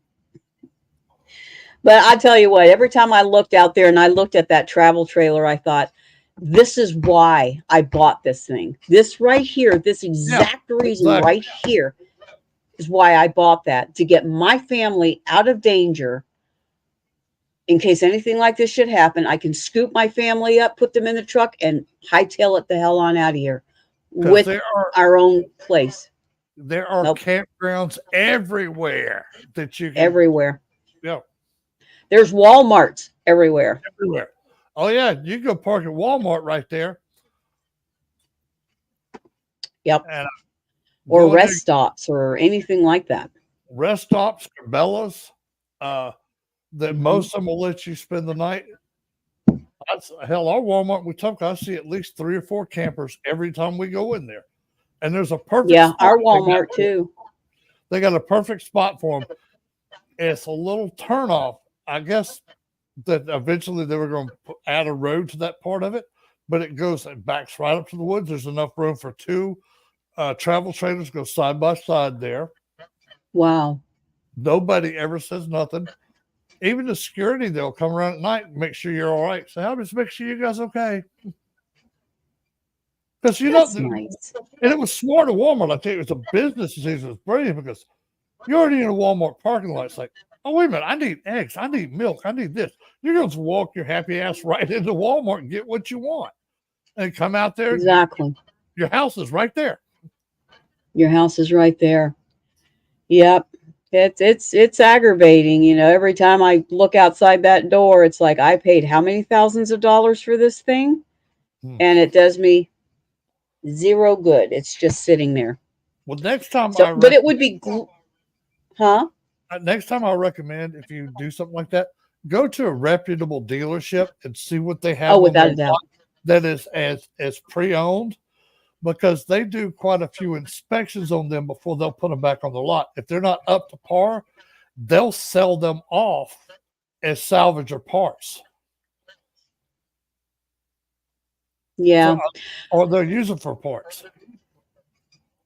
[SPEAKER 1] But I tell you what, every time I looked out there and I looked at that travel trailer, I thought, this is why I bought this thing. This right here, this
[SPEAKER 2] Yeah,
[SPEAKER 1] exact reason
[SPEAKER 2] exactly.
[SPEAKER 1] right here is why I bought that to get my family out of danger in case anything like this should happen. I can scoop my family up, put them in the truck, and hightail it the hell on out of here
[SPEAKER 2] Because
[SPEAKER 1] with our own place.
[SPEAKER 2] there are
[SPEAKER 1] Nope,
[SPEAKER 2] campgrounds everywhere that you can.
[SPEAKER 1] everywhere.
[SPEAKER 2] Yeah,
[SPEAKER 1] There's Walmarts everywhere.
[SPEAKER 2] everywhere. Oh yeah, you can go park at Walmart right there,
[SPEAKER 1] Yep.
[SPEAKER 2] and
[SPEAKER 1] Or
[SPEAKER 2] go in there.
[SPEAKER 1] rest stops or anything like that.
[SPEAKER 2] Rest stops, Cabela's, that
[SPEAKER 1] Hmm.
[SPEAKER 2] most of them will let you spend the night. Hell, our Walmart we took, I see at least 3 or 4 campers every time we go in there, and there's a perfect
[SPEAKER 1] Yeah,
[SPEAKER 2] spot.
[SPEAKER 1] our Walmart too.
[SPEAKER 2] They got a perfect spot for them. It's a little turnoff, I guess, that eventually they were going to add a road to that part of it, but it backs right up to the woods. There's enough room for 2 travel trailers go side by side there.
[SPEAKER 1] Wow.
[SPEAKER 2] Nobody ever says nothing. Even the security, they'll come around at night and make sure you're all right. So, I'll just make sure you guys okay. Because
[SPEAKER 1] That's nice.
[SPEAKER 2] and it was smart of Walmart. I tell you, it was a business decision. It was brilliant because you're already in a Walmart parking lot. It's like, oh, wait a minute. I need eggs. I need milk. I need this. You're going to walk your happy ass right into Walmart and get what you want. And come out there.
[SPEAKER 1] Exactly.
[SPEAKER 2] Your house is right there.
[SPEAKER 1] Your house is right there. Yep. It's aggravating, every time I look outside that door, it's like I paid how many thousands of dollars for this thing? And it does me zero good. It's just sitting there.
[SPEAKER 2] Well, next time
[SPEAKER 1] but it would be huh?
[SPEAKER 2] Next time I recommend, if you do something like that, go to a reputable dealership and see what they have
[SPEAKER 1] Without a doubt.
[SPEAKER 2] that is as pre-owned, because they do quite a few inspections on them before they'll put them back on the lot. If they're not up to par, they'll sell them off as salvage or parts.
[SPEAKER 1] Yeah.
[SPEAKER 2] Or they'll use them for parts.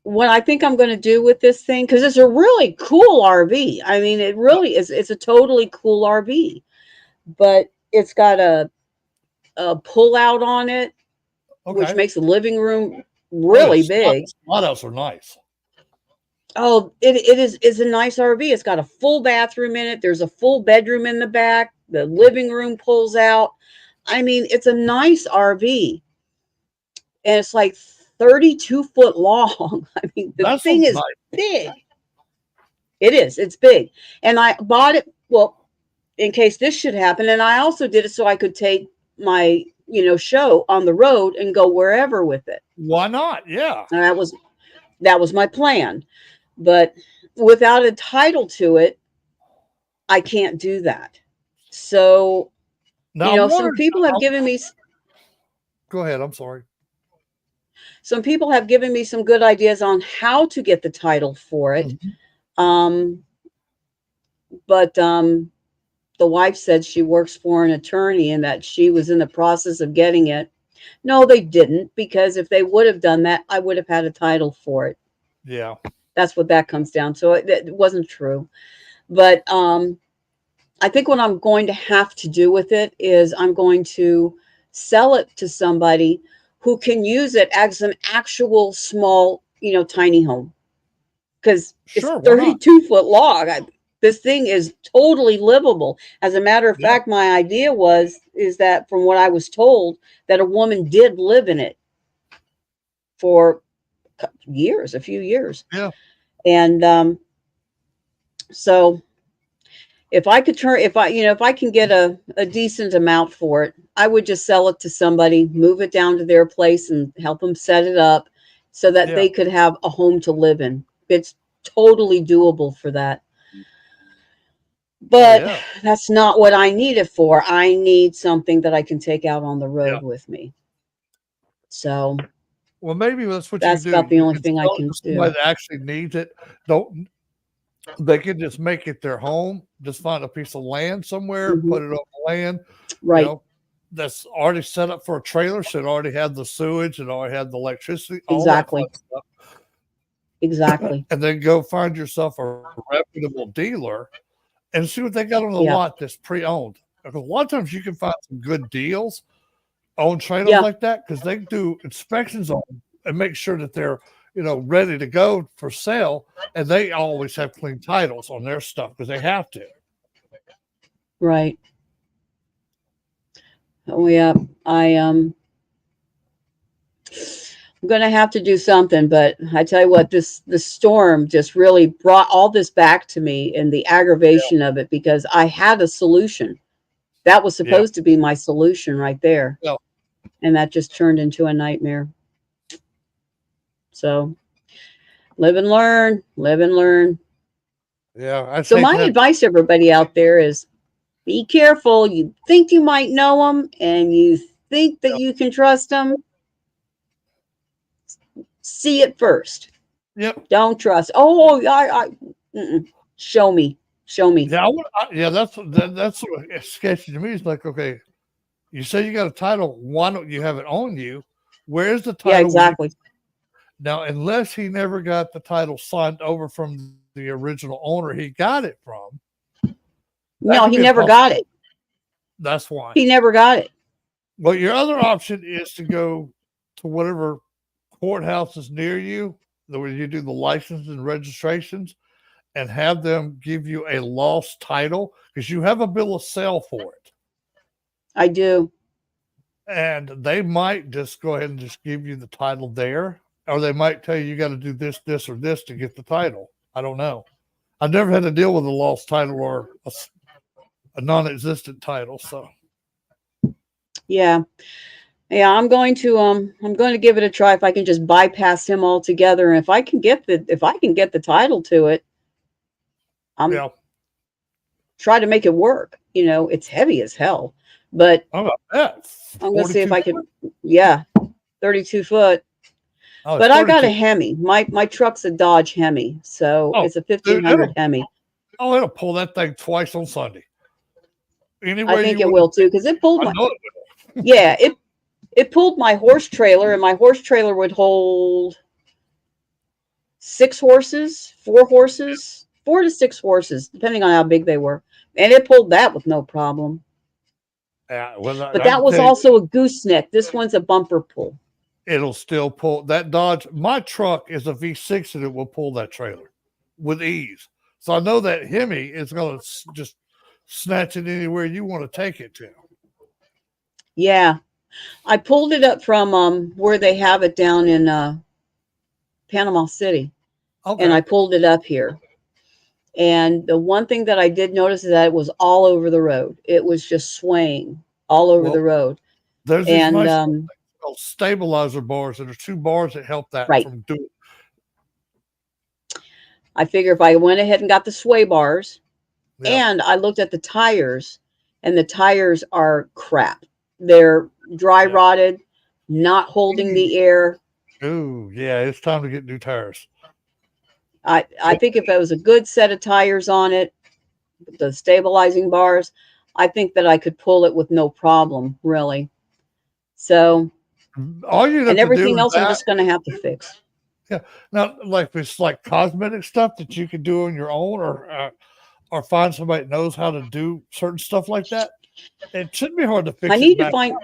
[SPEAKER 1] What I think I'm going to do with this thing, because it's a really cool RV. I mean, it really is. It's a totally cool RV, but it's got a pull out on it, which makes the living room really big.
[SPEAKER 2] Slot-outs are nice.
[SPEAKER 1] Oh, it's a nice RV. It's got a full bathroom in it. There's a full bedroom in the back. The living room pulls out. I mean, it's a nice RV. And it's like 32 foot long. I mean, the thing is big. It is. It's big. And I bought it, well, in case this should happen. And I also did it so I could take my, show on the road and go wherever with it.
[SPEAKER 2] Why not? Yeah.
[SPEAKER 1] And that was my plan. But without a title to it, I can't do that. So,
[SPEAKER 2] now,
[SPEAKER 1] some people have given me.
[SPEAKER 2] Go ahead. I'm sorry.
[SPEAKER 1] Some people have given me some good ideas on how to get the title for it. But the wife said she works for an attorney and that she was in the process of getting it. No, they didn't, because if they would have done that, I would have had a title for it.
[SPEAKER 2] Yeah.
[SPEAKER 1] That's what that comes down to. It wasn't true. But I think what I'm going to have to do with it is I'm going to sell it to somebody who can use it as an actual small, tiny home. Because it's 32 foot long. This thing is totally livable. As a matter of fact, my idea is that from what I was told, that a woman did live in it for a few years.
[SPEAKER 2] Yeah.
[SPEAKER 1] And so if I can get a decent amount for it, I would just sell it to somebody, move it down to their place and help them set it up so that they could have a home to live in. It's totally doable for that. But that's not what I need it for. I need something that I can take out on the road with me. So,
[SPEAKER 2] well, maybe that's what
[SPEAKER 1] that's
[SPEAKER 2] you do.
[SPEAKER 1] About the only thing I can do.
[SPEAKER 2] Somebody that actually needs it. They can just make it their home. Just find a piece of land somewhere, put it on the land.
[SPEAKER 1] Right.
[SPEAKER 2] That's already set up for a trailer. So it already had the sewage and already had the electricity.
[SPEAKER 1] Exactly.
[SPEAKER 2] All that fun stuff.
[SPEAKER 1] Exactly.
[SPEAKER 2] And then go find yourself a reputable dealer and see what they got on the lot that's pre-owned. Because a lot of times you can find some good deals on trailers like that, because they do inspections on them and make sure that they're ready to go for sale, and they always have clean titles on their stuff because they have to.
[SPEAKER 1] Right. Oh yeah, I'm gonna have to do something, but I tell you what, the storm just really brought all this back to me and the aggravation of it, because I had a solution. That was supposed to be my solution right there.
[SPEAKER 2] Yeah.
[SPEAKER 1] And that just turned into a nightmare. So live and learn, live and learn.
[SPEAKER 2] Yeah.
[SPEAKER 1] So my advice to everybody out there is Be careful. You think you might know them, and you think that you can trust them. See it first.
[SPEAKER 2] Yep.
[SPEAKER 1] Don't trust. Oh, show me. Show me.
[SPEAKER 2] Yeah, yeah, that's sort of sketchy to me. It's like, okay, you say you got a title, why don't you have it on you? Where's the
[SPEAKER 1] Yeah,
[SPEAKER 2] title when you
[SPEAKER 1] exactly.
[SPEAKER 2] now? Unless he never got the title signed over from the original owner he got it from, that could
[SPEAKER 1] No,
[SPEAKER 2] be
[SPEAKER 1] he
[SPEAKER 2] a
[SPEAKER 1] never
[SPEAKER 2] possibility.
[SPEAKER 1] got it.
[SPEAKER 2] That's why.
[SPEAKER 1] He never got it.
[SPEAKER 2] Well, your other option is to go to whatever courthouse is near you, where you do the license and registrations, and have them give you a lost title because you have a bill of sale for it.
[SPEAKER 1] I do.
[SPEAKER 2] And they might just go ahead and just give you the title there, or they might tell you you got to do this, this, or this to get the title. I don't know. I've never had to deal with a lost title or a non-existent title, so
[SPEAKER 1] Yeah. Yeah, I'm going to give it a try if I can just bypass him altogether. And if I can get the title to it, I'm
[SPEAKER 2] yeah.
[SPEAKER 1] try to make it work. It's heavy as hell. But
[SPEAKER 2] How about that?
[SPEAKER 1] I'm gonna see if
[SPEAKER 2] 42
[SPEAKER 1] I
[SPEAKER 2] foot?
[SPEAKER 1] can, yeah, 32 foot.
[SPEAKER 2] Oh, it's
[SPEAKER 1] But I got
[SPEAKER 2] 32.
[SPEAKER 1] a Hemi. My truck's a Dodge Hemi, so
[SPEAKER 2] Oh,
[SPEAKER 1] it's a
[SPEAKER 2] dude,
[SPEAKER 1] 1500 Hemi.
[SPEAKER 2] it'll pull that thing twice on Sunday.
[SPEAKER 1] I
[SPEAKER 2] Anywhere
[SPEAKER 1] think
[SPEAKER 2] you
[SPEAKER 1] it
[SPEAKER 2] want to
[SPEAKER 1] will
[SPEAKER 2] take
[SPEAKER 1] too, because it pulled
[SPEAKER 2] it, I
[SPEAKER 1] my
[SPEAKER 2] know it
[SPEAKER 1] yeah, it pulled my horse trailer, and my horse trailer would hold 6 horses, 4 horses, 4 to 6 horses, depending on how big they were. And it pulled that with no problem.
[SPEAKER 2] will. Yeah, well,
[SPEAKER 1] But
[SPEAKER 2] I
[SPEAKER 1] that
[SPEAKER 2] can
[SPEAKER 1] was
[SPEAKER 2] tell you,
[SPEAKER 1] also a gooseneck. This one's a bumper pull.
[SPEAKER 2] it'll still pull that Dodge. My truck is a V6 and it will pull that trailer with ease. So I know that Hemi is going to just snatch it anywhere you want to take it to.
[SPEAKER 1] Yeah. I pulled it up from where they have it down in Panama City, and
[SPEAKER 2] Okay.
[SPEAKER 1] I pulled it up here. And the one thing that I did notice is that it was all over the road. It was just swaying all over
[SPEAKER 2] Well,
[SPEAKER 1] the road.
[SPEAKER 2] there's these
[SPEAKER 1] And
[SPEAKER 2] nice little things called stabilizer bars, and there's two bars that help that
[SPEAKER 1] right,
[SPEAKER 2] from doing.
[SPEAKER 1] I figure if I went ahead and got the sway bars,
[SPEAKER 2] Yeah.
[SPEAKER 1] and I looked at the tires, and the tires are crap. They're dry
[SPEAKER 2] Yeah.
[SPEAKER 1] rotted, not holding the air.
[SPEAKER 2] Ooh, yeah. It's time to get new tires.
[SPEAKER 1] I think if it was a good set of tires on it, the stabilizing bars, I think that I could pull it with no problem, really. So,
[SPEAKER 2] All you'd
[SPEAKER 1] and
[SPEAKER 2] have to do
[SPEAKER 1] everything
[SPEAKER 2] is
[SPEAKER 1] else I'm
[SPEAKER 2] that.
[SPEAKER 1] just going to have to fix.
[SPEAKER 2] Yeah. Now, like if it's like cosmetic stuff that you can do on your own, or find somebody that knows how to do certain stuff like that, it shouldn't be hard to
[SPEAKER 1] I
[SPEAKER 2] fix it
[SPEAKER 1] need to
[SPEAKER 2] back.
[SPEAKER 1] find,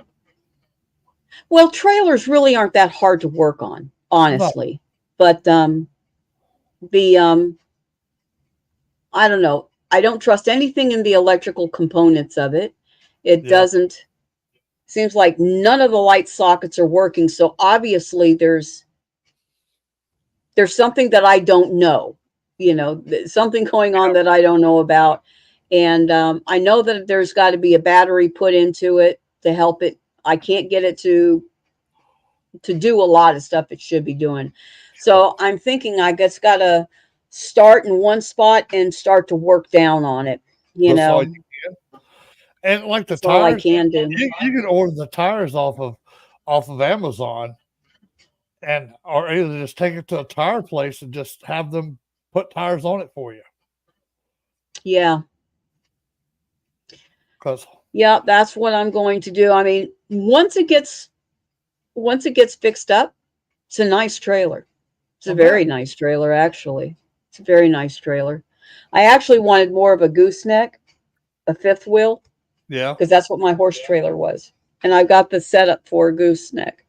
[SPEAKER 1] well, trailers really aren't that hard to work on,
[SPEAKER 2] No,
[SPEAKER 1] honestly. But the I don't know. I don't trust anything in the electrical components of it. It
[SPEAKER 2] yeah,
[SPEAKER 1] doesn't seems like none of the light sockets are working. So obviously there's something that I don't know, something going on that I don't know about. And I know that there's got to be a battery put into it to help it. I can't get it to do a lot of stuff it should be doing.
[SPEAKER 2] sure.
[SPEAKER 1] So I'm thinking I guess got to start in one spot and start to work down on it. You
[SPEAKER 2] That's all you
[SPEAKER 1] know,
[SPEAKER 2] can. And like the
[SPEAKER 1] that's all I
[SPEAKER 2] tires,
[SPEAKER 1] can do.
[SPEAKER 2] you can order the tires off of Amazon, and or either just take it to a tire place and just have them put tires on it for you.
[SPEAKER 1] Yeah.
[SPEAKER 2] Because
[SPEAKER 1] Yeah, that's what I'm going to do. I mean, once it gets fixed up, it's a nice trailer. It's
[SPEAKER 2] I
[SPEAKER 1] a very
[SPEAKER 2] bet.
[SPEAKER 1] nice trailer, actually. It's a very nice trailer. I actually wanted more of a gooseneck, a fifth wheel,
[SPEAKER 2] Yeah.
[SPEAKER 1] because that's what my horse trailer was. And I got the setup for a gooseneck.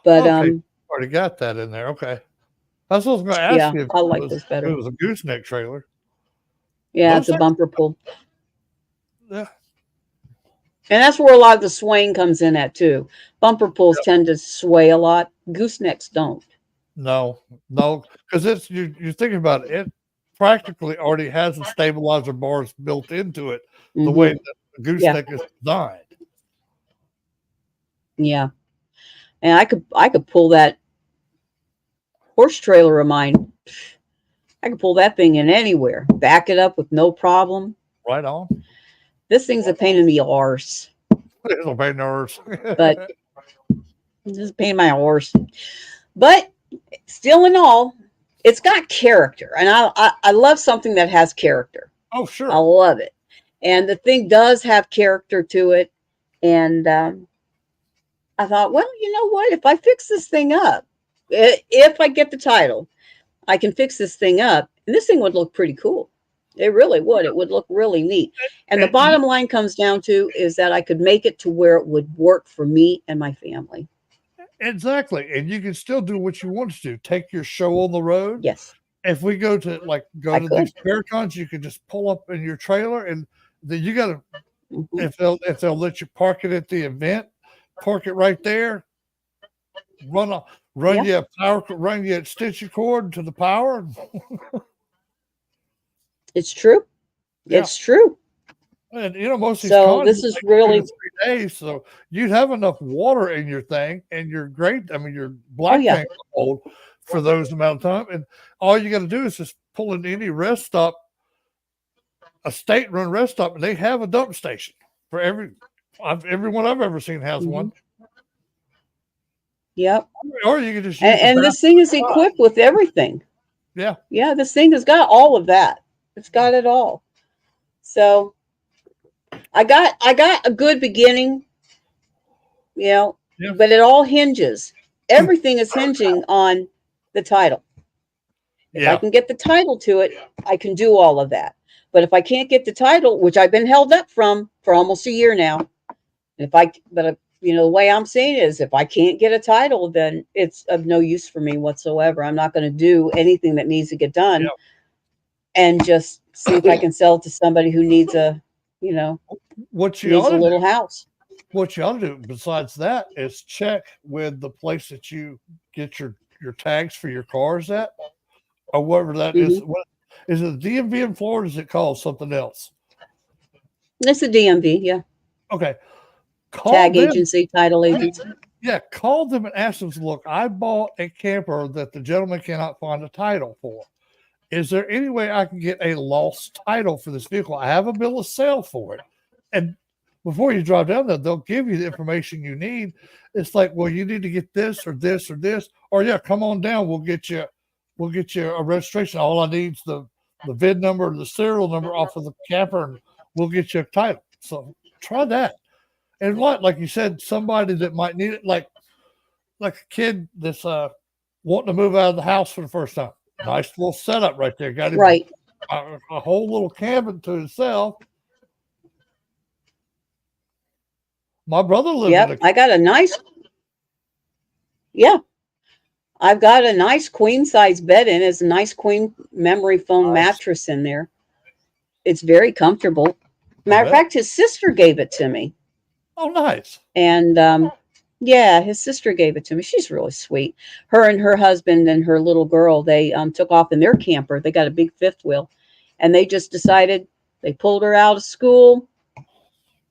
[SPEAKER 1] But
[SPEAKER 2] Okay. Already got that in there. Okay. That's what I was going to ask
[SPEAKER 1] yeah,
[SPEAKER 2] you if
[SPEAKER 1] I
[SPEAKER 2] it
[SPEAKER 1] like
[SPEAKER 2] was
[SPEAKER 1] this
[SPEAKER 2] if it
[SPEAKER 1] better.
[SPEAKER 2] was a gooseneck trailer.
[SPEAKER 1] Yeah,
[SPEAKER 2] Those
[SPEAKER 1] it's a
[SPEAKER 2] things,
[SPEAKER 1] bumper pull.
[SPEAKER 2] yeah,
[SPEAKER 1] And that's where a lot of the swaying comes in at too. Bumper pulls tend to sway a lot. Goosenecks don't.
[SPEAKER 2] no, no, because it's you're thinking about it. It practically already has the stabilizer bars built into it, the way
[SPEAKER 1] Hmm.
[SPEAKER 2] that the
[SPEAKER 1] Yeah,
[SPEAKER 2] gooseneck is designed.
[SPEAKER 1] yeah. And I could pull that horse trailer of mine. I could pull that thing in anywhere, back it up with no problem.
[SPEAKER 2] Right on.
[SPEAKER 1] This thing's a pain in the arse,
[SPEAKER 2] It'll pay nerves.
[SPEAKER 1] but this is a pain in my arse. But still in all, it's got character. And I love something that has character.
[SPEAKER 2] Oh,
[SPEAKER 1] I
[SPEAKER 2] sure.
[SPEAKER 1] love it. And the thing does have character to it. And I thought, well, you know what? If I fix this thing up, if I get the title, I can fix this thing up. And this thing would look pretty cool. It really would. It would look really neat. And the
[SPEAKER 2] And you,
[SPEAKER 1] bottom line comes down to is that I could make it to where it would work for me and my family.
[SPEAKER 2] exactly. And you can still do what you want to do. Take your show on the road.
[SPEAKER 1] Yes,
[SPEAKER 2] If we go
[SPEAKER 1] I
[SPEAKER 2] to
[SPEAKER 1] could.
[SPEAKER 2] these fair cons, you can just pull up in your trailer, and then you got to,
[SPEAKER 1] Hmm.
[SPEAKER 2] if they'll let you park it at the event, park it right there. Run a run
[SPEAKER 1] Yeah,
[SPEAKER 2] you a run you extension cord to the power.
[SPEAKER 1] it's true.
[SPEAKER 2] Yeah.
[SPEAKER 1] It's true.
[SPEAKER 2] And most of these
[SPEAKER 1] So
[SPEAKER 2] cons
[SPEAKER 1] this
[SPEAKER 2] will
[SPEAKER 1] is
[SPEAKER 2] take 2 to
[SPEAKER 1] really,
[SPEAKER 2] 3 days, so you'd have enough water in your thing and your great. I mean, your
[SPEAKER 1] oh
[SPEAKER 2] black
[SPEAKER 1] yeah.
[SPEAKER 2] tank will hold for those amount of time. And all you got to do is just pull in any rest stop, a state-run rest stop, and they have a dump station for everyone I've ever seen has
[SPEAKER 1] Hmm.
[SPEAKER 2] one.
[SPEAKER 1] Yep.
[SPEAKER 2] Or you can just use the
[SPEAKER 1] And this
[SPEAKER 2] bathroom
[SPEAKER 1] thing is
[SPEAKER 2] outside.
[SPEAKER 1] equipped with everything.
[SPEAKER 2] Yeah,
[SPEAKER 1] Yeah, this thing has got all of that. It's got it all. So I got a good beginning, you know,
[SPEAKER 2] yeah,
[SPEAKER 1] but it all hinges. Everything is hinging on the title. If I
[SPEAKER 2] yeah,
[SPEAKER 1] can get the title to it, I can do all of that. But if I can't get the title, which I've been held up from for almost a year now, if I but the way I'm saying it is if I can't get a title, then it's of no use for me whatsoever. I'm not going to do anything that needs to get
[SPEAKER 2] yeah.
[SPEAKER 1] done and just see if I can sell it to somebody who needs you know,
[SPEAKER 2] What you
[SPEAKER 1] needs
[SPEAKER 2] ought
[SPEAKER 1] a
[SPEAKER 2] to do,
[SPEAKER 1] little house.
[SPEAKER 2] what you ought to do besides that is check with the place that you get your tags for your cars at, or whatever that is.
[SPEAKER 1] Hmm.
[SPEAKER 2] What is it? DMV in Florida? Is it called something else?
[SPEAKER 1] It's a DMV, yeah.
[SPEAKER 2] Okay, call
[SPEAKER 1] Tag
[SPEAKER 2] them.
[SPEAKER 1] agency, title agency.
[SPEAKER 2] Yeah, call them and ask them. Look, I bought a camper that the gentleman cannot find a title for. Is there any way I can get a lost title for this vehicle? I have a bill of sale for it. And before you drive down there, they'll give you the information you need. It's like, well, you need to get this or this or this, or yeah, come on down. We'll get you a registration. All I need is the VIN number, the serial number off of the camper, and we'll get you a title. So try that. And like you said, somebody that might need it, like a kid that's wanting to move out of the house for the first time. Nice little setup right there. Got him
[SPEAKER 1] Right.
[SPEAKER 2] a whole little cabin to himself. My brother lived in
[SPEAKER 1] Yep.
[SPEAKER 2] a
[SPEAKER 1] I got a nice, yeah. I've got a nice queen size bed in. It's a nice queen memory foam
[SPEAKER 2] nice.
[SPEAKER 1] mattress in there. It's very comfortable.
[SPEAKER 2] I
[SPEAKER 1] Matter of
[SPEAKER 2] bet.
[SPEAKER 1] fact, his sister gave it to me.
[SPEAKER 2] Oh, nice.
[SPEAKER 1] And yeah, his sister gave it to me. She's really sweet. Her and her husband and her little girl, they took off in their camper. They got a big fifth wheel. And they just decided they pulled her out of school.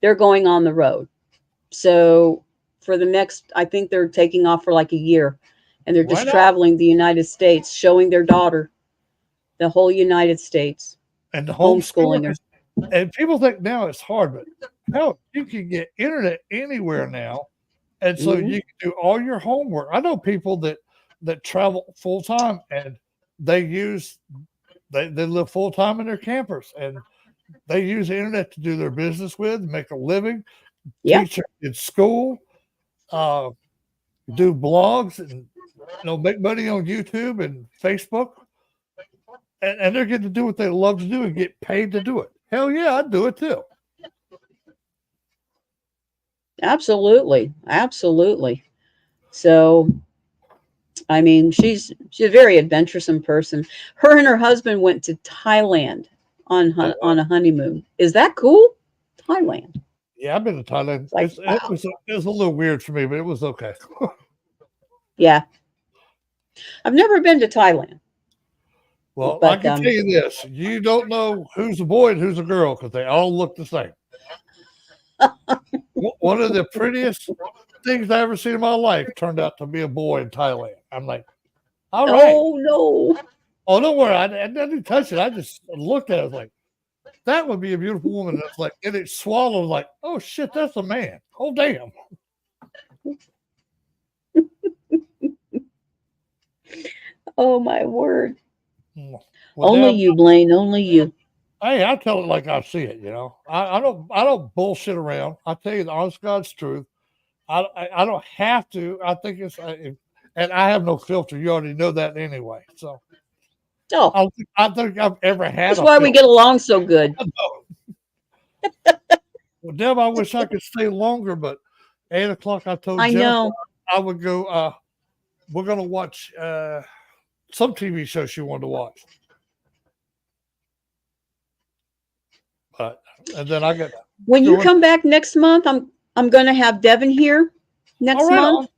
[SPEAKER 1] They're going on the road. So for the next, I think they're taking off for like a year. And they're
[SPEAKER 2] Right
[SPEAKER 1] just
[SPEAKER 2] on.
[SPEAKER 1] traveling the United States, showing their daughter the whole United States,
[SPEAKER 2] And the
[SPEAKER 1] homeschooling
[SPEAKER 2] homeschooling
[SPEAKER 1] her.
[SPEAKER 2] is, and people think now it's hard, but hell, you can get internet anywhere now. And so
[SPEAKER 1] Hmm.
[SPEAKER 2] you can do all your homework. I know people that travel full time and they use they live full time in their campers and they use the internet to do their business with, make a living,
[SPEAKER 1] Yeah.
[SPEAKER 2] teach in school, uh, do blogs, and make money on YouTube and Facebook, and they're getting to do what they love to do and get paid to do it. Hell yeah, I'd do it too.
[SPEAKER 1] Absolutely. Absolutely. So I mean, she's a very adventuresome person. Her and her husband went to Thailand
[SPEAKER 2] Oh
[SPEAKER 1] on
[SPEAKER 2] wow,
[SPEAKER 1] a honeymoon. Is that cool? Thailand.
[SPEAKER 2] yeah, I've been to Thailand.
[SPEAKER 1] It's like, wow.
[SPEAKER 2] It was a little weird for me, but it was okay.
[SPEAKER 1] Yeah. I've never been to Thailand,
[SPEAKER 2] Well, I
[SPEAKER 1] but
[SPEAKER 2] can tell you this: you don't know who's a boy and who's a girl because they all look the same. One of the prettiest things I ever seen in my life turned out to be a boy in Thailand. I'm like, all right.
[SPEAKER 1] oh no.
[SPEAKER 2] Oh, don't worry. I didn't touch it. I just looked at it. I was like, That would be a beautiful woman. That's like, and it swallowed like, oh shit, that's a man. Oh damn.
[SPEAKER 1] Oh my word.
[SPEAKER 2] Well,
[SPEAKER 1] Only
[SPEAKER 2] Deb,
[SPEAKER 1] you, Blaine. Only you.
[SPEAKER 2] hey, I tell it like I see it. I don't bullshit around. I tell you the honest God's truth. I don't have to. I think and I have no filter. You already know that anyway. So
[SPEAKER 1] Oh,
[SPEAKER 2] I don't think I've ever had
[SPEAKER 1] that's
[SPEAKER 2] a
[SPEAKER 1] why we
[SPEAKER 2] filter.
[SPEAKER 1] get along so good.
[SPEAKER 2] Well, Deb, I wish I could stay longer, but 8 o'clock. I told
[SPEAKER 1] I
[SPEAKER 2] Jennifer
[SPEAKER 1] know.
[SPEAKER 2] I would go. We're gonna watch some TV show she wanted to watch, but and then I got
[SPEAKER 1] When you
[SPEAKER 2] going.
[SPEAKER 1] come back next month, I'm going to have Devin here
[SPEAKER 2] All
[SPEAKER 1] next
[SPEAKER 2] right,
[SPEAKER 1] month,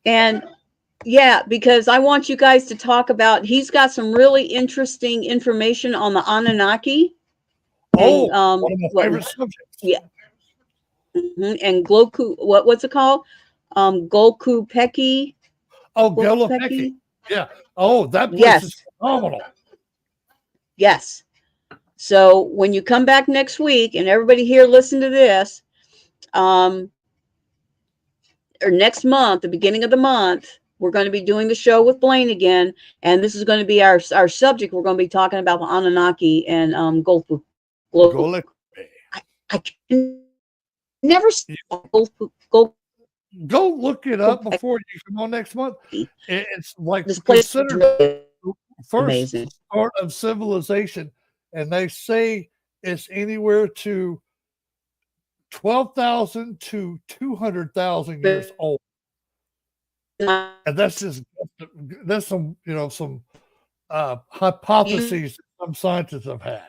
[SPEAKER 1] and yeah, because I want you guys to talk about. He's got some really interesting information on the Anunnaki and
[SPEAKER 2] one of my
[SPEAKER 1] what?
[SPEAKER 2] favorite subjects.
[SPEAKER 1] Yeah, and Gloku. What's it called? Golku Peki.
[SPEAKER 2] Oh,
[SPEAKER 1] Golku
[SPEAKER 2] Peki.
[SPEAKER 1] Peki.
[SPEAKER 2] Yeah. Oh, that place is
[SPEAKER 1] Yes,
[SPEAKER 2] phenomenal.
[SPEAKER 1] yes. So when you come back next week, and everybody here listen to this, or next month, the beginning of the month, we're going to be doing the show with Blaine again, and this is going to be our subject. We're going to be talking about the Anunnaki and Golpu.
[SPEAKER 2] Golek.
[SPEAKER 1] I can never say Golpu.
[SPEAKER 2] Go look it up before you come on next month. It's like
[SPEAKER 1] This place is
[SPEAKER 2] considered
[SPEAKER 1] really
[SPEAKER 2] first
[SPEAKER 1] amazing.
[SPEAKER 2] start of civilization, and they say it's anywhere to 12,000 to 200,000 years old, and that's some hypotheses some scientists have had.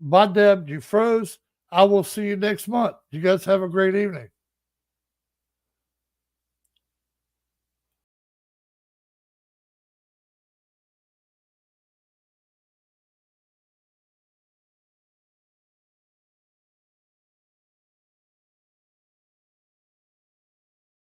[SPEAKER 2] Bye, Deb. You froze. I will see you next month. You guys have a great evening.